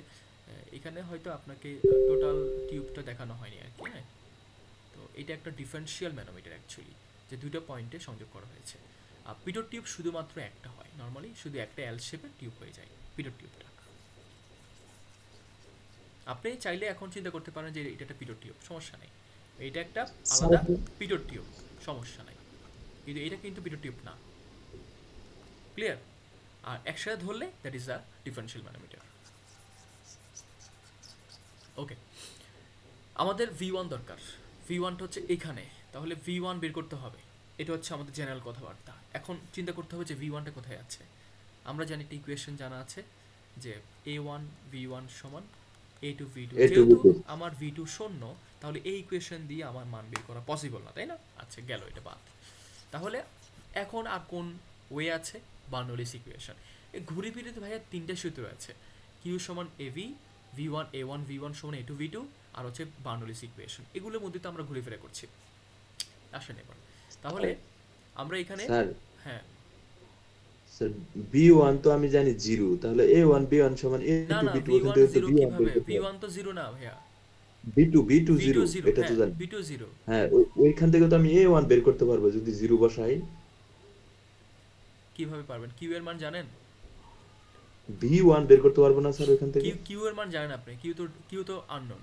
এখানে হয়তো আপনাকে টোটাল টিউবটা দেখানো হয়নি আর কি, হ্যাঁ। তো এটা একটা ডিফারেনশিয়াল ম্যানোমিটার অ্যাকচুয়ালি, যে দুটো পয়েন্টে সংযোগ করা হয়েছে। আর পিটর টিউব শুধুমাত্র একটা হয়, নর্মালি শুধু একটা এল শেপের টিউব হয়ে যায় পিটর টিউবটা। আপনি চাইলে এখন চিন্তা করতে পারেন যে এটা একটা পিটর টিউব, সমস্যা নেই, এটা একটা আলাদা পিটর টিউব, সমস্যা নাই, কিন্তু এটা কিন্তু পিটর টিউব না। ক্লিয়ার? আর একসাথে ধরলে that is the differential manometer. Okay, আমাদের V1 দরকার। V1টা হচ্ছে এখানে, তাহলে V1 বের করতে হবে। এটা হচ্ছে আমাদের জেনারেল কথাবার্তা। এখন চিন্তা করতে হবে যে V1টা কোথায় আছে। আমরা জানি একটা ইকুয়েশন জানা আছে যে A1 V1 সমান A2 V2। যেহেতু আমার V2 শূন্য, তাহলে এই ইকুয়েশন দিয়ে আমার মান বের করা পসিবল না, তাই না? আচ্ছা গেল এটা বাদ। তাহলে এখন আর কোন ওয়ে আছে? বার্নৌলিস ইকুয়েশন। এই ঘুরে ফিরে ভাইয়া তিনটা সূত্র আছে, Q সমান AV, V1 A1 V1 সমান A2 V2, আর হচ্ছে বার্নৌলিস ইকুয়েশন। এগুলোর মধ্যে তো আমরা ঘুরে ফিরে করছি। আসেন এবার তাহলে আমরা এখানে, হ্যাঁ স্যার B1 তো আমি জানি 0, তাহলে A1 B1 সমান না A2 না, B2 V1 ওখান থেকে তো 0 B1 কিভাবে? বের করতে হবে। V1 তো 0 না ভাইয়া, B2 V2 0 0, এটা তো হ্যাঁ জানি। V2 0। হ্যাঁ ওইখান থেকে তো আমি A1 বের করতে পারবো যদি 0 বসাই। কিভাবে পারবেন? Q এর মান জানেন? B1 বের করতে পারবো না স্যার ওইখান থেকে। Q এর মান জানেন আপনি? Q তো আননোন।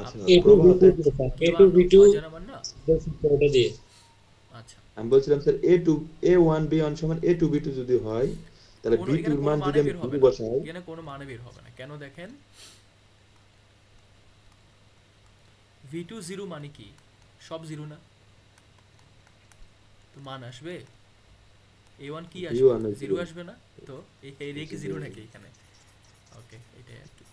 আচ্ছা A2 B2 জানা মান না? ওটা দিয়ে আচ্ছা আমি বলছিলাম স্যার A1 B1 সমান A2 B2 যদি হয় তাহলে কোনো B2 এখানে এর কোনো মান মানে যদি আমি বের হবে 0 না, বসাই, এখানে কোনো মানে বের হবে না। কেন দেখেন, V2 0 মানে কি? সব 0 না, তো মান আসবে। A1 কি আসবে? B1 এর 0 আসবে না, তো এই রে কি 0 নাকি এখানে? ওকে, এটাই আর কি,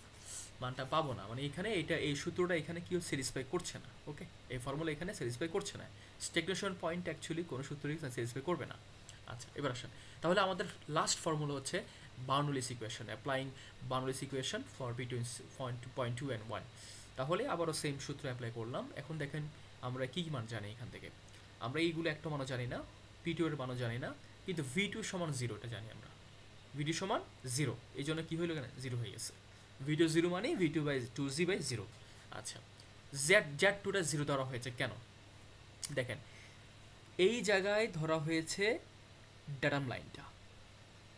মানটা পাবো না, মানে এখানে এটা এই সূত্রটা এখানে কিও স্যাটিসফাই করছে না। ওকে, এই ফর্মুলা এখানে স্যাটিসফাই করছে না। স্ট্যাগনেশন পয়েন্ট অ্যাকচুয়ালি কোনো সূত্রই স্যাটিসফাই করবে না। আচ্ছা এবার আসেন, তাহলে আমাদের লাস্ট ফর্মুলা হচ্ছে Bernoulli's equation, applying Bernoulli's equation for between point 2 and 1। তাহলে আবারও সেম সূত্র অ্যাপ্লাই করলাম। এখন দেখেন আমরা কি মান জানি এখান থেকে। আমরা এইগুলো একটা মানও জানি না, P2 এর মানও জানি না, কিন্তু V2 সমান 0 এটা জানি আমরা। V2 সমান 0, এই জন্য কি হইল এখানে? 0 হয়ে গেছে। V2 0 মানে V2 বাই 2Z বাই 0। আচ্ছা, Z2টা 0 ধরা হয়েছে কেন? দেখেন এই জায়গায় ধরা হয়েছে ড্যাটাম লাইনটা,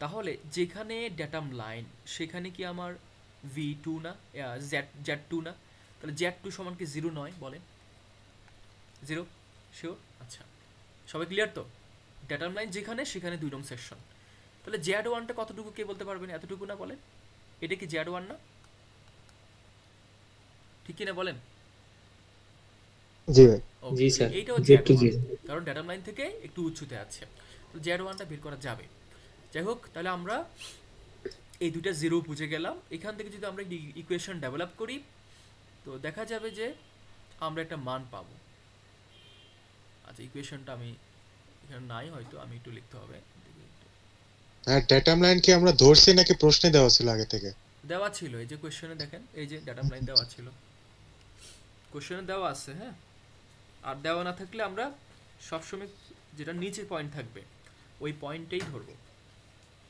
তাহলে যেখানে ড্যাটাম লাইন সেখানে কি আমার V2 না Z2 না? তাহলে Z2 সমান কি 0 নয়? বলেন 0 শিওর? আচ্ছা সবাই ক্লিয়ার তো? ড্যাটাম লাইন যেখানে সেখানে 2 নং সেকশন। তাহলে Z1টা কতটুকু কে বলতে পারবেন? এতটুকু না? বলেন এটা কি Z1 না? ঠিক কিনা বলেন? জি ভাই। জি স্যার, এইটাও Z1, কারণ ড্যাটাম লাইন থেকে একটু উচ্চতে আছে। তো Z1টা বের করা যাবে। যাই হোক, তাহলে আমরা এই দুইটা জিরো বুঝে গেলাম। এখান থেকে যদি আমরা ইকুয়েশন ডেভেলপ করি তো দেখা যাবে যে আমরা একটা মান পাবো। আচ্ছা, ইকুয়েশনটা আমি এখানে নাই, হয়তো আমি একটু লিখতে হবে। আর ডেটাম লাইন কি আমরা ধরছি নাকি প্রশ্নে দেওয়া ছিল আগে থেকে? দেওয়া ছিল, এই যে কোশ্চেনে দেখেন, এই যে ডেটাম লাইন দেওয়া ছিল, কোশ্চেনে দেওয়া আছে। হ্যাঁ, আর দেওয়া না থাকলে আমরা সবসময় যেটা নিচে পয়েন্ট থাকবে ওই পয়েন্টেই ধরবো,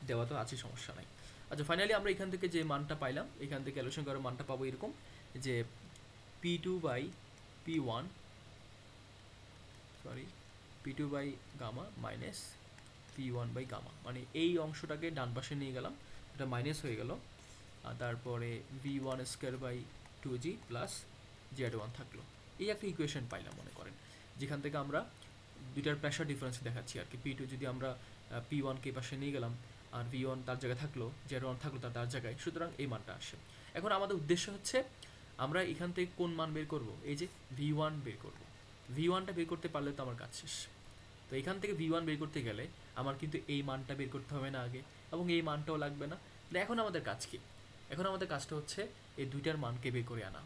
দেওয়া তো আছে, সমস্যা নাই। আচ্ছা, ফাইনালি আমরা এখান থেকে যে মানটা পাইলাম, এখান থেকে ক্যালকুলেশন করে মানটা পাবো এরকম যে P2 by P1 P2 by gamma minus P1 by gamma, মানে এই অংশটাকে ডান পাশে নিয়ে গেলাম, এটা মাইনাস হয়ে গেল, আর তারপরে V1 square by 2G plus Z1 থাকলো। এই একটা ইকুয়েশন পাইলাম মনে করেন, যেখান থেকে আমরা দুইটার প্রেশার ডিফারেন্স দেখাচ্ছি আর কি। P2 যদি আমরা P1 কে পাশে নিয়ে গেলাম আর V1 তার জায়গায় থাকলো, Z1 থাকলো তার জায়গায়, সুতরাং এই মানটা আসে। এখন আমাদের উদ্দেশ্য হচ্ছে আমরা এখান থেকে কোন মান বের করব, এই যে V1 বের করব। V1টা বের করতে পারলে তো আমার কাজ শেষ। তো এখান থেকে V1 বের করতে গেলে আমার কিন্তু এই মানটা বের করতে হবে না আগে, এবং এই মানটাও লাগবে না। এখন আমাদের কাজ কি? এখন আমাদের কাজটা হচ্ছে এই দুইটার মানকে বের করে আনা।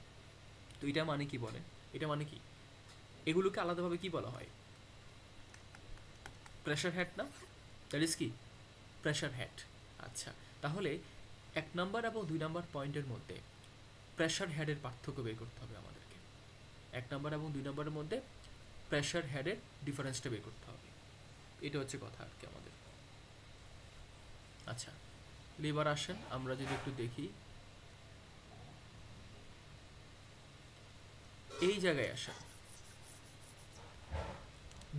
তো এটা মানে কি বলেন? এটা মানে কি? এগুলোকে আলাদাভাবে কি বলা হয়? প্রেশার হেড না? দ্যাট ইজ কি? Pressure head. আচ্ছা, তাহলে 1 নাম্বার এবং 2 নাম্বার পয়েন্টের মধ্যে প্রেশার হেডের পার্থক্য বের করতে হবে আমাদেরকে। 1 নাম্বার এবং 2 নাম্বারের মধ্যে প্রেশার হেডের ডিফারেন্সটা বের করতে হবে, এটা হচ্ছে কথা আর কি আমাদের। আচ্ছা, এবার আসেন আমরা যদি একটু দেখি, এই জায়গায় আসেন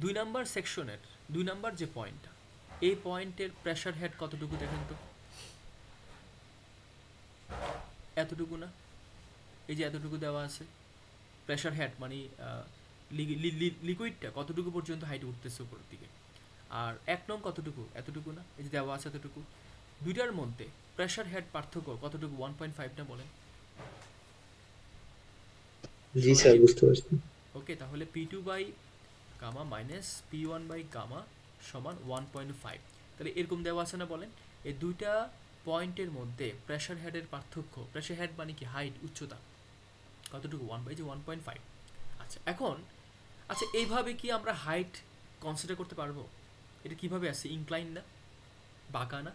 2 নাম্বার সেকশনের 2 নাম্বার যে পয়েন্টটা, এই পয়েন্টের প্রেশার হেড কতটুকু দেখেন তো? এতটুকু না? এই যে এতটুকু দেওয়া আছে প্রেশার হেড, মানে লিকুইডটা কতটুকু পর্যন্ত হাইট উঠতেছে উপরের দিকে। আর 1 নং কতটুকু? এতটুকু না? এই যে দেওয়া আছে এতটুকু। দুইটার মধ্যে প্রেশার হেড পার্থক্য কতটুকু? 1.5 না বলেন? জি স্যার, বুঝতে পারছি। ওকে, তাহলে P2 by gamma minus P1 by gamma সমান 1.5। তাহলে এরকম দেওয়া আছে না বলেন? এই দুইটা পয়েন্টের মধ্যে প্রেশার হেডের পার্থক্য, প্রেশার হেড মানে কি? হাইট, উচ্চতা কতটুকু? 1/1.5। আচ্ছা, এখন আচ্ছা এইভাবে কি আমরা হাইট কনসিডার করতে পারবো? এটা কিভাবে আছে? ইনক্লাইন না, বাঁকা না?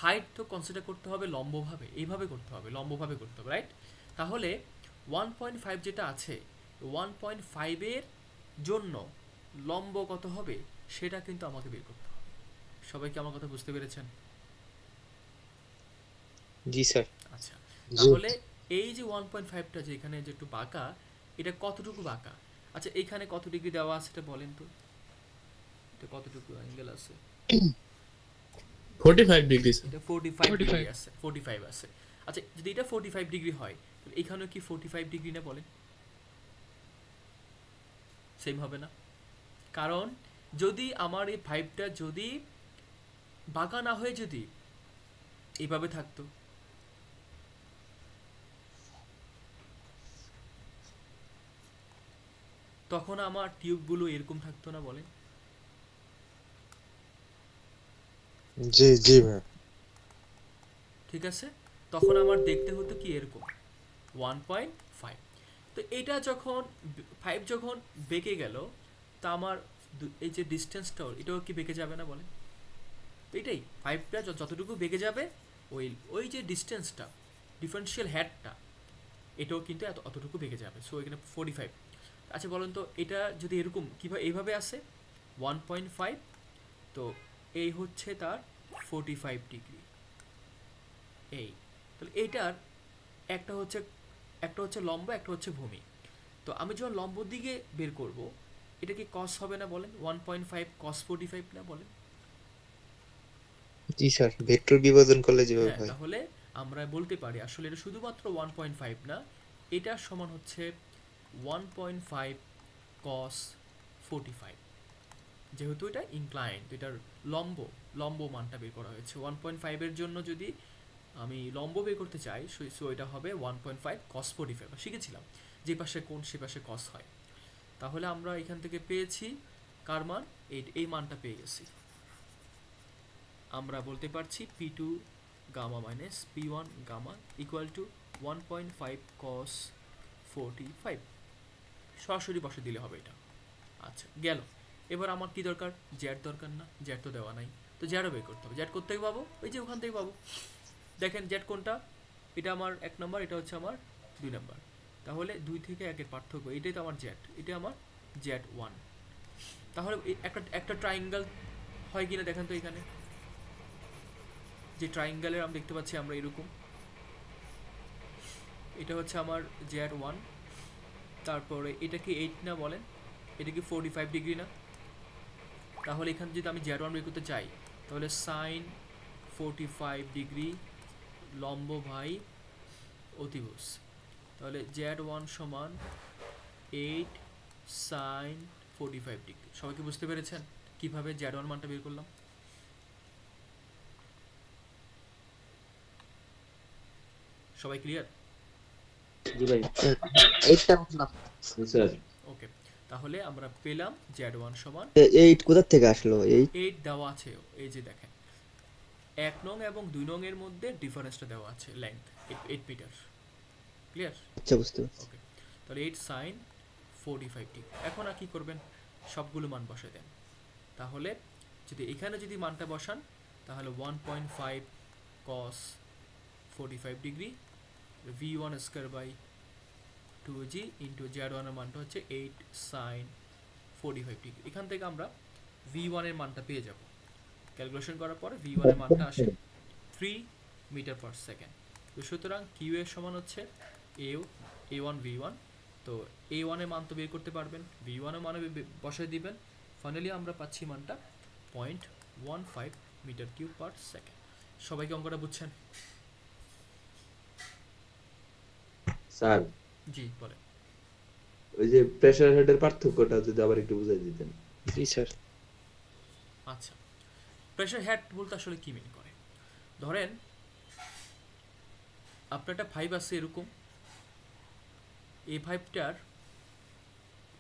হাইট তো কনসিডার করতে হবে লম্বভাবে, এইভাবে করতে হবে, লম্বভাবে করতে হবে, রাইট? তাহলে 1.5 যেটা আছে, 1.5 এর জন্য লম্ব কত হবে সেটা কিন্তু আমাকে বের করতে হবে। সবাই কি আমার কথা বুঝতে পেরেছেন? জি স্যার। আচ্ছা, তাহলে এই যে 1.5টা যে এখানে যে একটু বাঁকা, এটা কতটুকু বাঁকা? আচ্ছা, এখানে কত ডিগ্রি দেওয়া আছে এটা বলেন তো? এটা কতটুকু অ্যাঙ্গেল আছে? 45 ডিগ্রি স্যার। এটা 45 ডিগ্রি আছে, 45 আছে। আচ্ছা, যদি এটা 45 ডিগ্রি হয় তাহলে এখানেও কি 45 ডিগ্রি না বলেন? সেম হবে না? কারণ যদি আমার এই 5টা যদি বাঁকা না হয়ে যদি এইভাবে থাকতো, তখন আমার টিউবগুলো এরকম থাকতো না বলেন? জি জি ভাই। ঠিক আছে, তখন আমার দেখতে হতো কি এরকম 1.5। তো এটা যখন 5 যখন বেঁকে গেল, তা আমার এই যে ডিস্টেন্সটাও এটাও কি বেঁকে যাবে না বলেন? তো এটাই 5টা যতটুকু বেঁকে যাবে, ওই যে ডিস্টেন্সটা, ডিফারেন্সিয়াল হেডটা, এটাও কিন্তু অতটুকু বেঁকে যাবে। সো এখানে 45। আচ্ছা বলেন তো, এটা যদি এরকম কিভাবে এইভাবে আসে 1.5, তো এই হচ্ছে তার 45 ডিগ্রি। এই তাহলে এইটার একটা হচ্ছে লম্ব, একটা হচ্ছে ভূমি। তো আমি যখন লম্ব দিকে বের করব, এটা কি cos হবে না বলেন? 1.5 cos 45 না বলেন? জি স্যার, ভেক্টর বিভাজন করলে যেভাবে হয়। তাহলে আমরা বলতে পারি আসলে এটা শুধুমাত্র 1.5 না, এটা সমান হচ্ছে 1.5 cos 45। যেহেতু এটা ইনক্লাইন, এটার লম্ব মানটা বের করা হয়েছে 1.5 এর জন্য। যদি আমি লম্ব বের করতে চাই, সো এটা হবে 1.5 cos 45। শিখেছিলাম যে পাশে কোণ সে পাশে cos হয়। তাহলে আমরা এখান থেকে পেয়েছি কার মান? এই মানটা পেয়ে গেছি। আমরা বলতে পারছি P2 gamma minus P1 gamma equal to 1.5 cos 45 সরাসরি বসে দিলে হবে এটা। আচ্ছা গেল। এবার আমার কি দরকার, জ্যাড দরকার না, জ্যাড তো দেওয়া নাই, তো জ্যাডও বের করতে হবে। জ্যাড কোথা থেকে পাবো, ওই যে ওখান থেকে পাবো। দেখেন জ্যাড কোনটা, এটা আমার 1 নম্বর, এটা হচ্ছে আমার 2 নম্বর, তাহলে 2 থেকে 1 এর পার্থক্য, এটাই তো আমার জ্যাড, এটা আমার জ্যাড 1। তাহলে একটা ট্রায়াঙ্গেল হয় কিনা দেখেন তো, এখানে যে ট্রায়াঙ্গেলের আমরা দেখতে পাচ্ছি আমরা এরকম, এটা হচ্ছে আমার জ্যাড 1, তারপরে এটা কি 8 না বলেন, এটা কি 45 ডিগ্রি না? তাহলে এখানে যদি আমি জ্যাড 1 বের করতে চাই তাহলে সাইন 45 ডিগ্রি লম্ব বাই অতিভুজ, তাহলে জ্যাড 1 সমান 8 সাইন 45 ডিগ্রি। সবাই কি বুঝতে পেরেছেন কিভাবে জ্যাড 1 মানটা বের করলাম? সবাই ক্লিয়ার? জি ভাই। এইটটা বুঝলাম স্যার ওকে, তাহলে আমরা পেলাম জ্যাড 1 সমান এইট কোথা থেকে আসলো? 8 দেওয়া আছে, এই যে দেখেন 1 নং এবং 2 নং এর মধ্যে ডিফারেন্সটা দেওয়া আছে, লেংথ 8 মিটার। ক্লিয়ার? আচ্ছা বুঝতে পারছি। ওকে, তাহলে 8 সাইন 45 ডিগ্রি। এখন আর কি করবেন, সবগুলো মান বসায় দেন। তাহলে যদি এখানে যদি মানটা বসান তাহলে 1.5 cos 45 degree v1 square by 2g into z1 এর মানটা হচ্ছে 8 সাইন 45 ডিগ্রি। এখান থেকে আমরা v1 এর মানটা পেয়ে যাব। ক্যালকুলেশন করার পরে v1 এর মানটা আসে 3 মিটার পার সেকেন্ড। তো সুতরাং q এর সমান হচ্ছে a1 v1, তো a1 এর মান তো বের করতে পারবেন, v1 এর মান বসায় দিবেন, ফাইনালি আমরা পাচ্ছি মানটা 0.15 মিটার কিউব পার সেকেন্ড। সবাই কি অঙ্কটা বুঝছেন? স্যার জি বলে। ওই যে প্রেসার হেডের পার্থক্যটা যদি আবার একটু বুঝাই দিতেন। জি স্যার। আচ্ছা, প্রেসার হেড বলতে আসলে কি মিন করে? ধরেন আপনার একটা পাইপ আছে এরকম, এই পাইপটার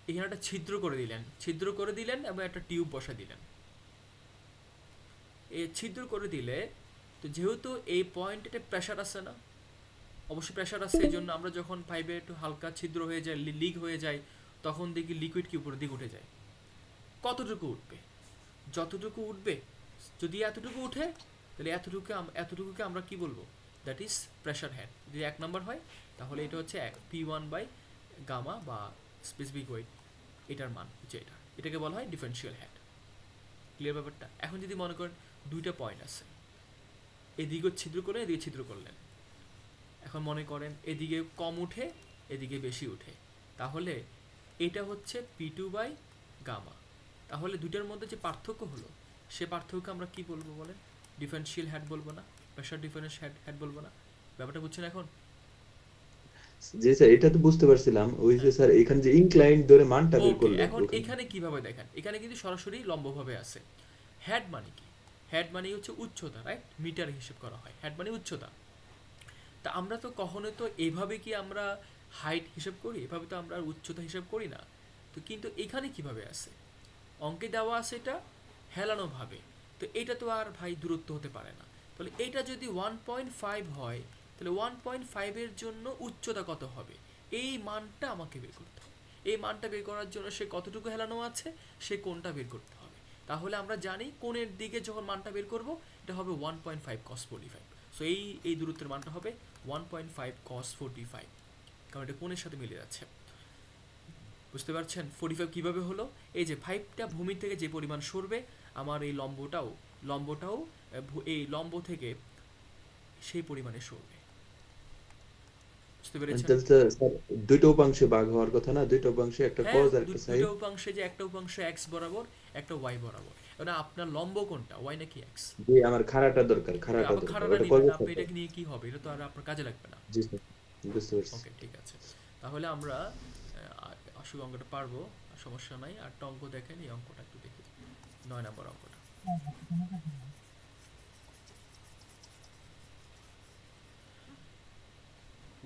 এখানে একটা ছিদ্র করে দিলেন এবং একটা টিউব বসা দিলেন। এই ছিদ্র করে দিলে তো যেহেতু এই পয়েন্টে প্রেসার আছে না, অবশ্যই প্রেসার আছে, এই জন্য আমরা যখন পাইপে একটু হালকা ছিদ্র হয়ে যায়, লিক হয়ে যায়, তখন দেখি লিকুইড কি উপরের দিকে উঠে যায়। কতটুকু উঠবে? যতটুকু উঠবে, যদি এতটুকু উঠে তাহলে এতটুকুকে আমরা কি বলবো, দ্যাট ইজ প্রেসার হেড। যদি 1 নম্বর হয় তাহলে এটা হচ্ছে P1 বাই গামা বা স্পেসিফিক ওয়েট, এটার মান হচ্ছে এটাকে বলা হয় ডিফারেন্সিয়াল হেড। ক্লিয়ার ব্যাপারটা? এখন যদি মনে করেন 2টা পয়েন্ট আছে, এদিকে ছিদ্র করলেন, এদিকে ছিদ্র করলেন, এখন মনে করেন এদিকে কম উঠে এদিকে বেশি উঠে, তাহলে এটা হচ্ছে P2 বাই গামা। তাহলে দুইটার মধ্যে যে পার্থক্য হলো, সে পার্থক্য আমরা কি বলবো বলেন? ডিফারেন্সিয়াল হেড বলবো না, প্রেসার ডিফারেন্স হেড বলবো না? ব্যাপারটা বুঝছেন এখন? জি স্যার, এটা তো বুঝতে পারছিলাম। ওই যে স্যার এখানে যে ইনক্লাইন ধরে মানটা বের ওকে, করলেন, এখন এখানে কিভাবে দেখেন, এখানে কিন্তু সরাসরি লম্বভাবে আছে। হেড মানে কি? হেড মানে হচ্ছে উচ্চতা, রাইট? মিটারে হিসাব করা হয়, হেড মানে উচ্চতা। তা আমরা তো কখনোই তো এইভাবে কি আমরা হাইট হিসাব করি? এভাবে তো আমরা উচ্চতা হিসাব করি না। তো কিন্তু এখানে কিভাবে আছে? অঙ্কে দেওয়া আছে এটা হেলানো ভাবে, তো এটা তো আর ভাই দূরত্ব হতে পারে না। তাহলে এটা যদি 1.5 হয় তাহলে 1.5 এর জন্য উচ্চতা কত হবে, এই মানটা আমাকে বের করতে হবে। এই মানটা বের করার জন্য সে কতটুকু হেলানো আছে, সে কোনটা বের করতে হবে। তাহলে আমরা জানি কোণের দিকে যখন মানটা বের করব, এটা হবে 1.5 cos 45। সো এই দূরত্বের মানটা হবে 1.5 cos 45, কারণ এটা কোণের সাথে মিলে যাচ্ছে। বুঝতে পারছেন 45 কিভাবে হলো? এই যে 5টা ভূমি থেকে যে পরিমাণ সরবে, আমার এই লম্বটাও এই লম্ব থেকে সেই পরিমাণে সরবে। বুঝতে পেরেছেন? স্যার দুটো উপাংশে ভাগ হওয়ার কথা না? দুটো উপাংশে একটা হ্যাঁ, cos আর একটা sin। দুটো উপাংশে, যে একটা উপাংশ x বরাবর, একটা y বরাবর। মানে আপনার লম্ব কোনটা, y নাকি x? জি, আমার খাড়াটা দরকার, খাড়াটা আবার দরকার। খাড়াটা ওটা নিবেন cos না, আপনি এটা নিয়ে কি হবে? এটা তো আর আপনার কাজে লাগবে না। জি স্যার, বুঝতে পারছি। ওকে, ঠিক আছে। তাহলে আমরা আসলে অঙ্কটা পারবো, সমস্যা নাই। আরটা অঙ্ক দেখেন, এই অঙ্কটা একটু দেখি, 9 নম্বর অঙ্কটা।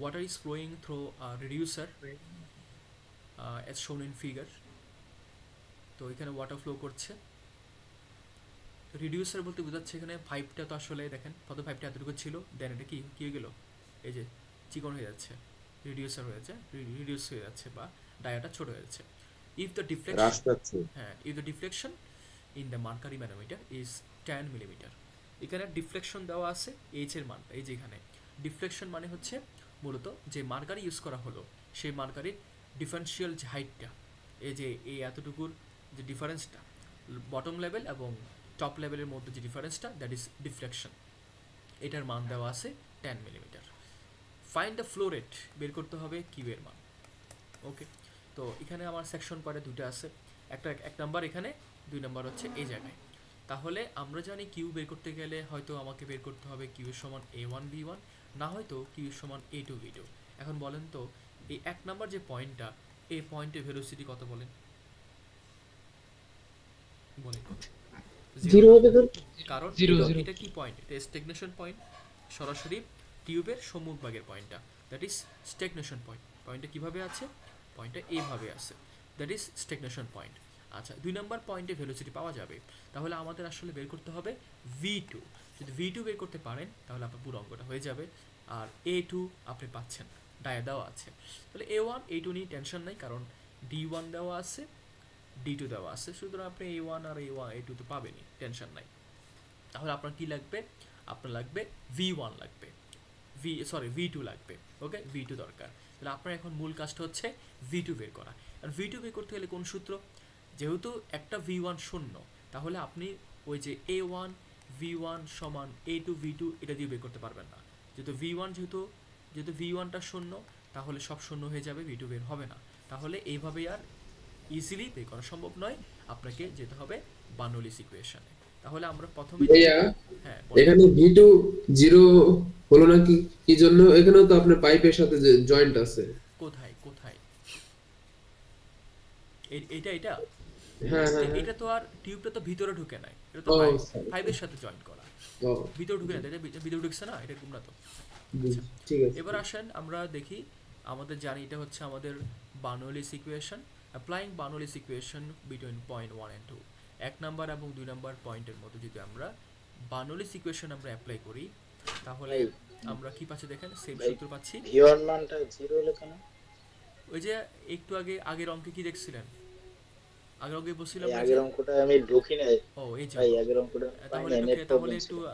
Water is flowing through a reducer as shown in figure. তো এখানে ওয়াটার ফ্লো করছে, রিডিউসার বলতে বোঝাচ্ছে এখানে পাইপটা তো আসলে দেখেন প্রথম পাইপটা এতটুকু ছিল, দেন এটা কি হয়ে গেল, এই যে চিকন হয়ে যাচ্ছে, রিডিউসার হয়ে যাচ্ছে, রিডিউস হয়ে যাচ্ছে বা ডায়াটা ছোট হয়ে যাচ্ছে। ইফ দ্য ডিফ্লেকশন, হ্যাঁ, if the deflection in the mercury manometer is 10 millimetre, এখানে ডিফ্লেকশন দেওয়া আছে এইচ এর মানটা, এই যে এখানে ডিফ্লেকশন মানে হচ্ছে মূলত যে মার্কারি ইউজ করা হলো সেই মার্কারির ডিফারেন্সিয়াল যে হাইটটা, এই যে এই এতটুকুর যে ডিফারেন্সটা বটম লেভেল এবং টপ লেভেলের মধ্যে যে ডিফারেন্সটা, দ্যাট ইজ ডিফ্লেকশন, এটার মান দেওয়া আছে 10 millimetre. Find the flow rate, বের করতে হবে কিউ এর মান। ওকে, তো এখানে আমার সেকশন পার্টে দুটো আছে, এক নাম্বার এখানে, 2 নাম্বার হচ্ছে এই জায়গায়। তাহলে আমরা জানি কিউ বের করতে গেলে হয়তো আমাকে বের করতে হবে কিউ এর সমান a1 b1, না হয়তো কিউ এর সমান a2 b2। এখন বলেন তো এই 1 নাম্বার যে পয়েন্টটা, এই পয়েন্টের ভেলোসিটি কত বলেন? বলেন কত? 0 হবে তো, কারণ এটা কি পয়েন্ট? এটা স্ট্যাগনেশন পয়েন্ট, সরাসরি টিউবের সম্মুখভাগের পয়েন্টটা, দ্যাট ইজ স্ট্যাগনেশন পয়েন্ট। পয়েন্টটা কিভাবে আছে? পয়েন্টটা এইভাবে আছে, দ্যাট ইজ স্ট্যাগনেশন পয়েন্ট। আচ্ছা, 2 নাম্বার পয়েন্টে ভেলোসিটি পাওয়া যাবে, তাহলে আমাদের আসলে বের করতে হবে v2। যদি v2 বের করতে পারেন তাহলে আপনার পুরো অঙ্কটা হয়ে যাবে। আর a2 আপনি পাচ্ছেন, ডায়া দেওয়া আছে, তাহলে a1 a2 নিয়ে টেনশন নাই, কারণ d1 দেওয়া আছে, d2 দেওয়া আছে, সুতরাং আপনি a1 আর a2 তো পাবেনই, টেনশন নাই। তাহলে আপনার কি লাগবে? আপনার লাগবে v1 লাগবে, v2 লাগবে। ওকে, v2 দরকার। তাহলে আপনার এখন মূল কাজটা হচ্ছে v2 বের করা। আর v2 বের করতে গেলে কোন সূত্র? যেহেতু একটা v1 শূন্য, তাহলে আপনি ওই যে a1 v1 সমান a2 v2 এটা দিয়ে বের করতে পারবেন না। যেহেতু v1টা শূন্য, তাহলে সব শূন্য হয়ে যাবে, v2 বের হবে না। তাহলে এইভাবে আর ইজিলি বের করা সম্ভব নয়, আপনাকে যেতে হবে বার্নৌলিস ইকুয়েশনে। তাহলে আমরা প্রথমে হ্যাঁ, এখানে v2 0 হলো না কি জন্য? এখানেও তো আপনার পাইপের সাথে জয়েন্ট আছে। কোথায়? এটা হ্যাঁ, এটা তো আর টিউবটা তো ভিতরে ঢুকে নাই, এটা তো পাইপের সাথে জয়েন্ট করা, ভিতরে ঢুকে না, এটা ভিতরে ঢুকছে না, এটা গুমরা তো। ঠিক আছে, এবার আসেন আমরা দেখি, আমাদের জানি এটা হচ্ছে আমাদের Bernoulli's equation. Applying Bernoulli's equation between point 1 and 2, 1 number এবং 2 নাম্বার পয়েন্টের মধ্যে যদি আমরা বার্নৌলিস ইকুয়েশন আমরা অ্যাপ্লাই করি, তাহলে আমরা কি পাচ্ছি দেখেন, সেম সূত্র পাচ্ছি। v1 মানটা 0 হলো কেন? ওই যে একটু আগের অঙ্কে কি দেখছিলেন? আগের অঙ্কে বলছিলাম, আগের অঙ্কটা আমি ঢুকি নাই। এই যে ভাই আগের অঙ্কটা তাহলে একটু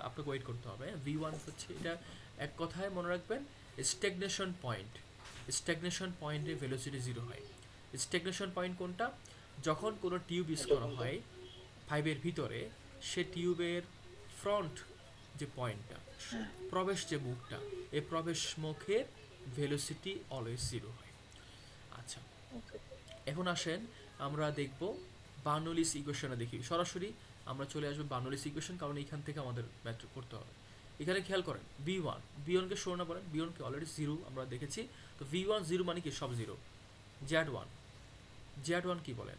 আপনাকে ওয়েট করতে হবে। v1 হচ্ছে, এটা এক কথায় মনে রাখবেন, স্ট্যাগনেশন পয়েন্টে ভেলোসিটি 0 হয়। স্ট্যাগনেশন পয়েন্ট কোনটা? যখন কোনো টিউব ইউজ করা হয় পাইপের ভিতরে, সে টিউবের ফ্রন্ট যে পয়েন্টটা, প্রবেশ যে মুখটা, এই প্রবেশ মুখের ভেলোসিটি অলওয়েজ 0 হয়। আচ্ছা, এখন আসেন আমরা দেখব বার্নৌলিস ইকুয়েশনে, দেখি সরাসরি আমরা চলে আসবো বার্নৌলিস ইকুয়েশন, কারণ এখান থেকে আমাদের ম্যাথ করতে হবে। এখানে খেয়াল করেন b1 কে শোনা বলেন, b1 কে অলরেডি 0 আমরা দেখেছি, তো v1 0 মানে কি? সব 0। z1 কি বলেন?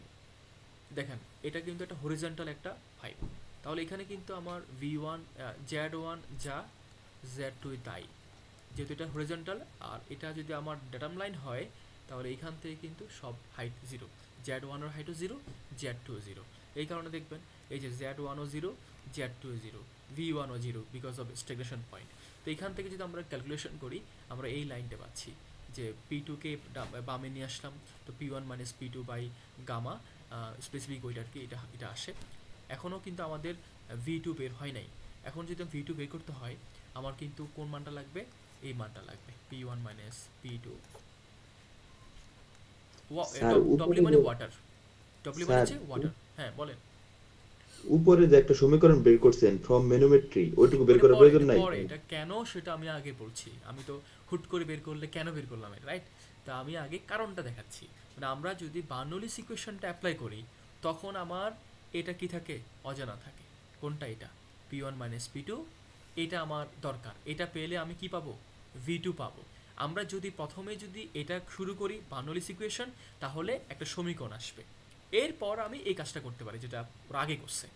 দেখেন এটা কিন্তু একটা হরিজন্টাল একটা পাইপ, তাহলে এখানে কিন্তু আমার v1 z1 যা z2 তাই, যেহেতু এটা হরিজন্টাল, আর এটা যদি আমার ড্যাটাম লাইন হয় তাহলে এইখান থেকে কিন্তু সব হাইট 0, z1 এর হাইটও 0, z2 0। এই কারণে দেখবেন এই যে z1 ও 0, z2 ও 0, v1 ও 0 বিকজ অফ স্ট্যাগনেশন পয়েন্ট। তো এইখান থেকে যদি আমরা ক্যালকুলেশন করি, আমরা এই লাইনটা পাচ্ছি যে p2 কে বামে নিয়ে আসলাম, তো p1 - p2 by gamma, specific ওইটা আর কি, এটা আসে। এখনও কিন্তু আমাদের v2 বের হয় নাই। এখন যদি v2 বের করতে হয়, আমার কিন্তু কোন মানটা লাগবে? এই মানটা লাগবে, p1 - p2। w মানে ওয়াটার, w মানে হচ্ছে ওয়াটার। হ্যাঁ বলেন। উপরে যে একটা সমীকরণ বের করছেন ফ্রম ম্যানোমেট্রি, ওইটুকু বের করার প্রয়োজন নাই। এটা কেন সেটা আমি আগে বলছি, আমি তো হুট করে বের করলে কেন বের করলাম, রাইট? তা আমি আগে কারণটা দেখাচ্ছি। মানে আমরা যদি বার্নৌলিস ইকুয়েশনটা অ্যাপ্লাই করি, তখন আমার এটা কি থাকে? অজানা থাকে। কোনটা? এটা p1 - p2, এটা আমার দরকার। এটা পেলে আমি কি পাবো? v2 পাবো। আমরা যদি প্রথমে এটা শুরু করি বার্নৌলিস ইকুয়েশন, তাহলে একটা সমীকরণ আসবে, এরপর আমি এই কাজটা করতে পারি যেটা ওরা আগে করছে।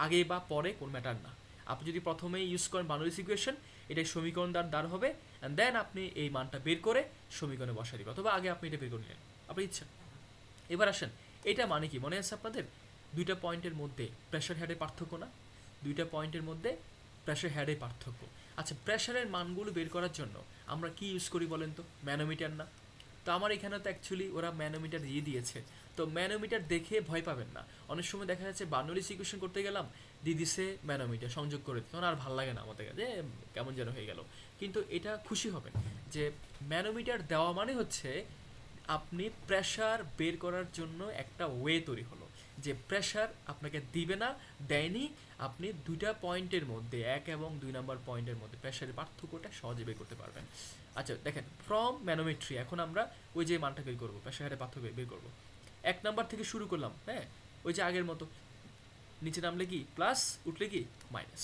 আগে বা পরে কোন ম্যাটার না, আপনি যদি প্রথমে ইউজ করেন বার্নৌলিস ইকুয়েশন, এটা সমীকরণ দ্বার হবে, অ্যান্ড দেন আপনি এই মানটা বের করে সমীকরণে বসাই দিবেন, অথবা আগে আপনি এটা বের করে নিলেন, আপনার ইচ্ছা। এবার আসেন, এটা মানে কি মনে আছে আপনাদের? দুইটা পয়েন্টের মধ্যে প্রেশার হেডের পার্থক্য না? দুইটা পয়েন্টের মধ্যে প্রেশার হেডের পার্থক্য। আচ্ছা, প্রেশারের মানগুলো বের করার জন্য আমরা কি ইউজ করি বলেন তো? ম্যানোমিটার না? তো আমার এখানে তো অ্যাকচুয়ালি ওরা ম্যানোমিটার দিয়ে দিয়েছে, তো ম্যানোমিটার দেখে ভয় পাবেন না। অনেক সময় দেখা যাচ্ছে বার্নৌলিস ইকুয়েশন করতে গেলাম, দিয়ে দিছে ম্যানোমিটার সংযোগ করে, তখন আর ভালো লাগে না আমাদের কাছে, কেমন যেন হয়ে গেল। কিন্তু এটা খুশি হবেন যে ম্যানোমিটার দেওয়া মানে হচ্ছে আপনি প্রেশার বের করার জন্য একটা ওয়ে তৈরি হলো, যে প্রেশার আপনাকে দিবে না, দেয়নি, আপনি দুইটা পয়েন্টের মধ্যে 1 এবং 2 নাম্বার পয়েন্টের মধ্যে প্রেশারের পার্থক্যটা সহজে বের করতে পারবেন। আচ্ছা দেখেন, ফ্রম ম্যানোমেট্রি এখন আমরা ওই যে মানটা বের করবো, প্রেশারের পার্থক্য বের করবো। 1 নাম্বার থেকে শুরু করলাম, হ্যাঁ, ওই যে আগের মতো নিচে নামলে কি প্লাস, উঠলে কি মাইনাস।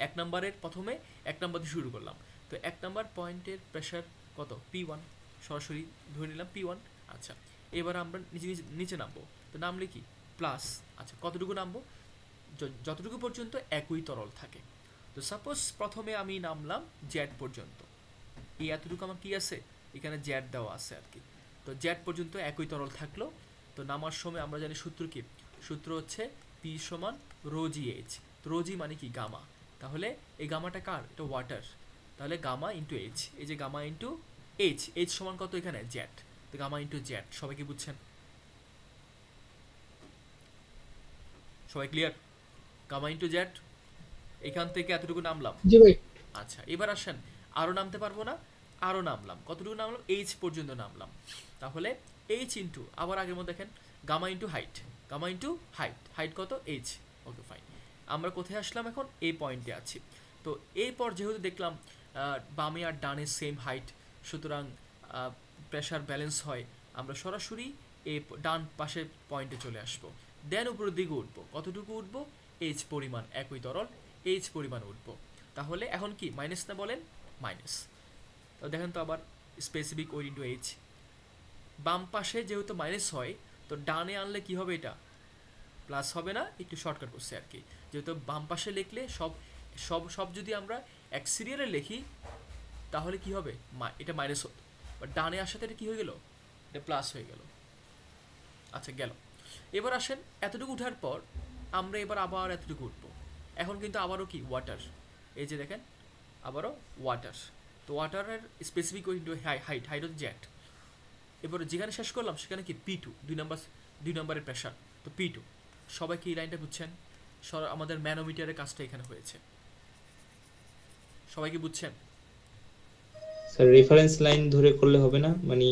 1 নাম্বারের প্রথমে 1 নাম্বার দিয়ে শুরু করলাম, তো 1 নাম্বার পয়েন্টের প্রেশার কত? P1, সরাসরি ধরে নিলাম P1। আচ্ছা, এবার আমরা নিচে নামবো, তো নামলে কি প্লাস। আচ্ছা, কতটুকু নামবো? যতটুকু পর্যন্ত একই তরল থাকে। তো সাপোজ প্রথমে আমি নামলাম জেড পর্যন্ত, এই এতটুকু আমার কি আছে, এখানে জেড দেওয়া আছে আর কি। তো জেড পর্যন্ত একই তরল থাকলো। তো নামার সময় আমরা জানি সূত্র কি, সূত্র হচ্ছে P সমান রোজি এইচ। রোজি মানে কি গামা, তাহলে এই গামাটা কার? এটা ওয়াটার, তাহলে গামা ইন্টু এইচ, এই যে গামা ইন্টু এইচ, এইচ সমান কত এখানে? জেড, তো গামা ইন্টু জেড। সবাই কি বুঝছেন? সবাই ক্লিয়ার? গামা ইন্টু জেড, এখান থেকে এতটুকু নামলাম। জি ভাই। আচ্ছা, এবার আসেন, আরও নামতে পারবো না, আরও নামলাম, কতটুকু নামলাম? এইচ পর্যন্ত নামলাম। তাহলে এইচ ইন্টু আবার আগের মধ্যে দেখেন gamma into height, gamma into height, height কত? এইচ। ওকে ফাইন, আমরা কোথায় আসলাম এখন? এই পয়েন্টে আছি। তো এরপর যেহেতু দেখলাম বামে আর ডানে সেম হাইট, সুতরাং প্রেশার ব্যালেন্স হয়, আমরা সরাসরি এই ডান পাশের পয়েন্টে চলে আসবো। দেন উপরের দিকে উঠবো, কতটুকু উঠবো? এইচ পরিমাণ, একই তরল এইচ পরিমাণ উঠবো। তাহলে এখন কি মাইনাস না বলেন? মাইনাস। তো দেখেন তো আবার স্পেসিফিক ওয়েট ইন্টু এইচ, বাম পাশে যেহেতু মাইনাস হয়, তো ডানে আনলে কি হবে? এটা প্লাস হবে না, একটু শর্টকাট করছে আর কি। যেহেতু বাম পাশে লিখলে সব সব সব যদি আমরা এক সিরিয়ালে লিখি তাহলে কি হবে? এটা মাইনাস হতো, বাট ডানে আসাতে এটা কী হয়ে গেল? এটা প্লাস হয়ে গেল। আচ্ছা গেল। এবার আসেন, এতটুকু উঠার পর আমরা এবার আবার এতটুকু উঠবো। এখন কিন্তু আবারও কি ওয়াটার, এই যে দেখেন আবারও ওয়াটার। তো ওয়াটারের specific weight into height, height হচ্ছে জেড। এবার যেখানে শেষ করলাম সেখানে কি P2, 2 নম্বরের প্রেশার, তো P2। সবাই কি এই লাইনটা বুঝছেন? আমাদের ম্যানোমিটারের কাজটা এখানে হয়েছে, সবাই কি বুঝছেন? স্যার রেফারেন্স লাইন ধরে করলে হবে না, মানে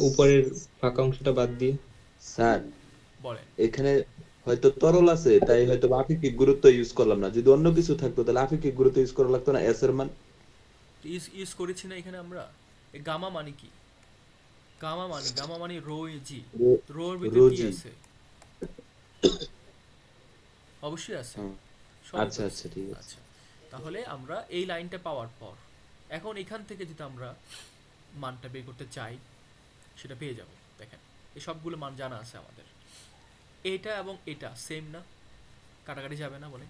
উপরের ফাঁকা অংশটা বাদ দিয়ে? স্যার বলেন, এখানে হয়তো তরল আছে তাই হয়তো আপেক্ষিক গুরুত্ব ইউজ করলাম না, যদি অন্য কিছু থাকতো তাহলে আপেক্ষিক গুরুত্ব ইউজ করা লাগতো না। এস এর মান ইউজ করেছি না এখানে আমরা। এই গামা মানে কি? গামা মানে রো জি, রোর ভিতরে কি আছে? অবশ্যই আছে। আচ্ছা আচ্ছা ঠিক আছে। আচ্ছা, তাহলে আমরা এই লাইনটা পাওয়ার পর এখন এখান থেকে যদি আমরা মানটা বের করতে চাই সেটা পেয়ে যাব। দেখেন এই সবগুলো মান জানা আছে আমাদের, এটা এবং এটা সেম না, কাটাকাটি যাবে না বলে,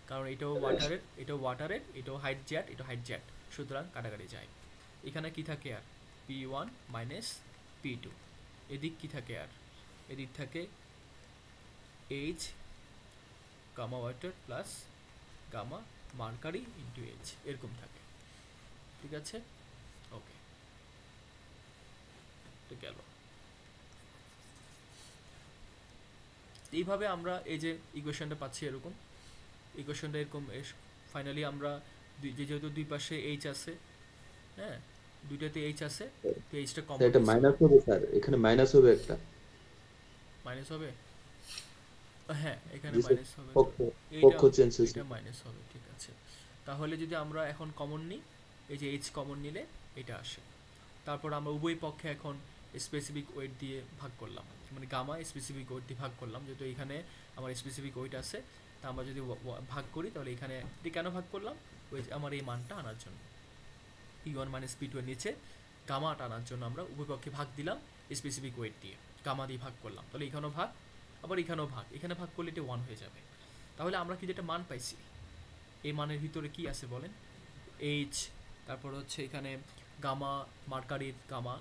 কারণ এটাও ওয়াটারের, এটাও ওয়াটারের, এটাও হাইট জেট, এটাও হাইট জেট, সুতরাং কাটাকাটি যায়। এখানে কি থাকে আর? P1 minus P2। এদিক কি থাকে আর? এদিক থাকে H gamma water plus gamma mercury into H, এরকম থাকে। ঠিক আছে, ওকে, তো গেল। এইভাবে আমরা এই যে ইকুয়েশনটা পাচ্ছি, এরকম ইকুয়েশনটা এরকম। ফাইনালি আমরা যেহেতু দুই পাশে এইচ আছে, হ্যাঁ দুইটাতে এইচ আছে, তো এইচটা কমন। এটা মাইনাস হবে স্যার, এখানে মাইনাস হবে, একটা মাইনাস হবে, হ্যাঁ এখানে জি স্যার, মাইনাস হবে, পক্ষ চেঞ্জ হয়েছে, এটা মাইনাস হবে। ঠিক আছে, তাহলে যদি আমরা এখন কমন নিই, এই যে এইচ কমন নিলে এটা আসে। তারপর আমরা উভয় পক্ষে এখন স্পেসিফিক ওয়েট দিয়ে ভাগ করলাম, মানে গামা স্পেসিফিক ওয়েট দিয়ে ভাগ করলাম। যেহেতু এখানে আমার স্পেসিফিক ওয়েট আছে, তা আমরা যদি ভাগ করি তাহলে এখানে এটি কেন ভাগ করলাম? ওই আমার এই মানটা আনার জন্য, P1 মাইনাস P2 এর নিচে গামাটা আনার জন্য আমরা উভয় পক্ষে ভাগ দিলাম স্পেসিফিক ওয়েট দিয়ে, গামা দিয়ে ভাগ করলাম। তাহলে এখানেও ভাগ, আবার এখানেও ভাগ, এখানে ভাগ করলে এটা 1 হয়ে যাবে। তাহলে আমরা কি যেটা মান পাইছি, এই মানের ভিতরে কি আছে বলেন? এইচ, তারপর হচ্ছে এখানে গামা, মার্কারির গামা,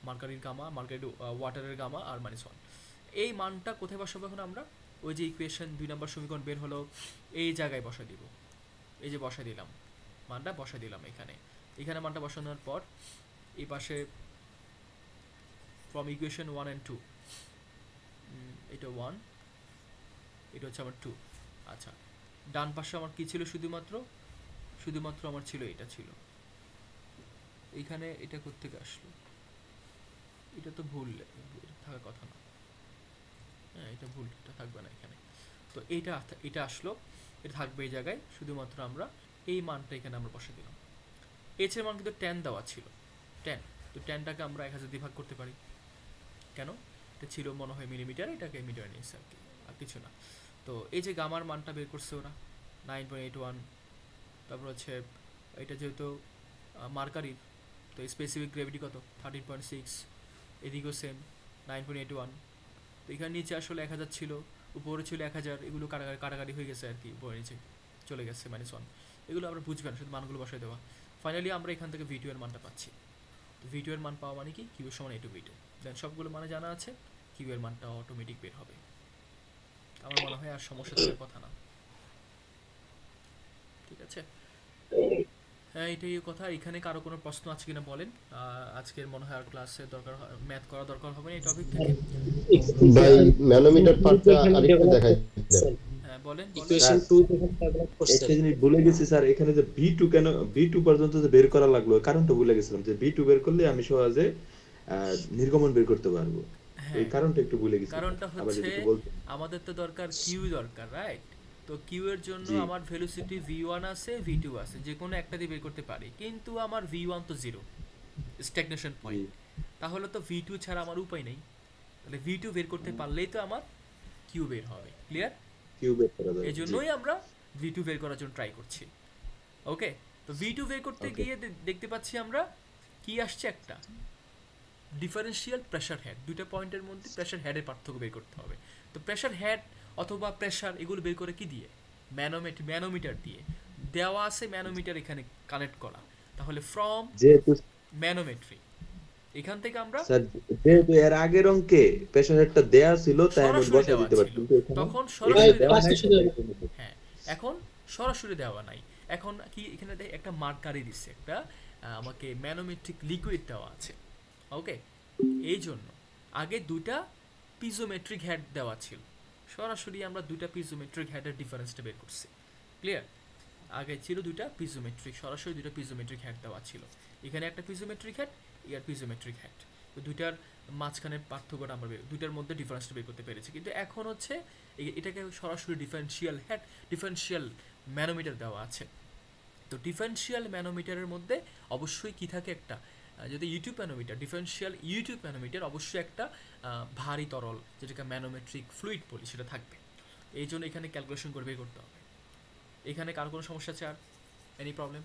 মার্কারির ওয়াটারের গামা আর -1। এই মানটা কোথায় বসাবো এখন আমরা? ওই যে ইকুয়েশন 2 নম্বর সমীকরণ বের হলো এই জায়গায় বসাই দিব, এই যে বসাই দিলাম মানটা বসাই দিলাম এখানে মানটা বসানোর পর এই পাশে ফ্রম ইকুয়েশন 1 and 2 এটা 1 এটা হচ্ছে আমার 2। আচ্ছা ডান পাশে আমার কি ছিল, শুধুমাত্র আমার ছিল এটা ছিল এইখানে, এটা কোত্থেকে আসলো, এটা তো ভুল থাকার কথা না, হ্যাঁ এটা ভুল, এটা থাকবে না এখানে। তো এটা আসলো, এটা থাকবে এই জায়গায়, শুধুমাত্র আমরা এই মানটা এখানে আমরা বসে দিলাম। এইচ এর মান কিন্তু 10 দেওয়া ছিল, 10, তো 10টাকে আমরা 1000 দিয়ে ভাগ করতে পারি, কেন এটা ছিল মনে হয় মিলিমিটার, এটাকে মিটার নিয়েছে আর কি, আর কিছু না। তো এই যে গামার মানটা বের করছে ওরা 9.81, তারপর হচ্ছে এটা যেহেতু মার্কারির, তো স্পেসিফিক গ্র্যাভিটি কত 13.6, এদিকেও সেম 9.81। তো এখানে নিচে আসলে 1000 ছিল, উপরে ছিল 1000, এগুলো কাটাকাটি হয়ে গেছে আর কি, উপরে নিচে চলে গেছে -1, এগুলো আমরা বুঝবেন, শুধু মানগুলো বসাই দেওয়া। ফাইনালি আমরা এখান থেকে V2 এর মানটা পাচ্ছি। তো V2 এর মান পাওয়া মানে কি, Q এর সমান A2 V2, দেন সবগুলো মানে জানা আছে, Q এর মানটা অটোমেটিক বের হবে। আমার মনে হয় আর সমস্যা থাকার কথা না, ঠিক আছে। হ্যাঁ এটাই কথা। এখানে কারো কোনো প্রশ্ন আছে কিনা বলেন, আজকের মনে হয় আর ক্লাসে ম্যাথ করা দরকার হবে না এই টপিক থেকে। ভাই ম্যানোমিটার পার্টটা আরেকটু দেখাই দেন। হ্যাঁ বলেন। ইকুয়েশন 2 থেকে একটা জিনিস ভুলে গেছি স্যার, এখানে যে V2 কেন V2 পর্যন্ত যে বের করা লাগলো, কারণটা ভুলে গেছিলাম, যে V2 বের করলে আমি সহজে নির্গমন বের করতে পারবো, এই কারণটা একটু ভুলে গেছি। কারণটা হচ্ছে আমাদের তো দরকার Q দরকার, রাইট? তো Q এর জন্য আমার ভেলোসিটি V1 আছে, V2 আছে, যে কোনো একটা দিয়ে বের করতে পারি, কিন্তু আমার V1 তো 0, স্ট্যাগনেশন পয়েন্ট, তাহলে তো V2 ছাড়া আমার উপায় নেই, তাহলে V2 বের করতে পারলেই তো আমার Q বের হবে। ক্লিয়ার? Q বের করা যাবে, এজন্যই আমরা V2 বের করার জন্য ট্রাই করছি। ওকে, তো V2 বের করতে গিয়ে দেখতে পাচ্ছি আমরা কি আসছে, একটা ডিফারেন্সিয়াল প্রেসার হেড, দুইটা পয়েন্টের মধ্যে প্রেসার হেডের পার্থক্য বের করতে হবে। তো প্রেসার হেড অথবা প্রেসার এগুলো বের করে কি দিয়ে, ম্যানোমিটার দিয়ে দেওয়া আছে, ম্যানোমিটার এখানে কানেক্ট করা, তাহলে ফ্রম যেহেতু ম্যানোমেট্রি এখান থেকে আমরা স্যার যেহেতু এর আগের অঙ্কে প্রেসার হেডটা দেয়া ছিল তাই আমি বসাই দিতে পারি, কিন্তু তখন সরাসরি হ্যাঁ এখন সরাসরি দেওয়া নাই, এখন কি এখানে একটা মার্কারি দিচ্ছে, একটা আমাকে ম্যানোমেট্রিক লিকুইড দেওয়া আছে। ওকে, এই জন্য আগে দুইটা পিজোমেট্রিক হেড দেওয়া ছিল, সরাসরি আমরা দুইটা পিজোমেট্রিক হেডের ডিফারেন্সটা বের করছি। ক্লিয়ার? আগে ছিল দুইটা পিজোমেট্রিক, সরাসরি দুইটা পিজোমেট্রিক হেড দেওয়া ছিল, এখানে একটা পিজোমেট্রিক হেড, ইয়ার পিজোমেট্রিক হেড, তো দুইটার মাঝখানের পার্থক্যটা আমরা দুইটার মধ্যে ডিফারেন্সটা বের করতে পেরেছি। কিন্তু এখন হচ্ছে এটাকে সরাসরি ডিফারেন্সিয়াল হেড, ডিফারেন্সিয়াল ম্যানোমিটার দেওয়া আছে। তো ডিফারেন্সিয়াল ম্যানোমিটারের মধ্যে অবশ্যই কি থাকে, একটা যদি YouTube manometer, differential YouTube manometer অবশ্যই একটা ভারী তরল, যেটাকে ম্যানোমেট্রিক ফ্লুইড বলি, সেটা থাকবে। এই জন্য এখানে ক্যালকুলেশন করে বের করতে হবে। এখানে কার কোনো সমস্যা আছে আর? Any problem?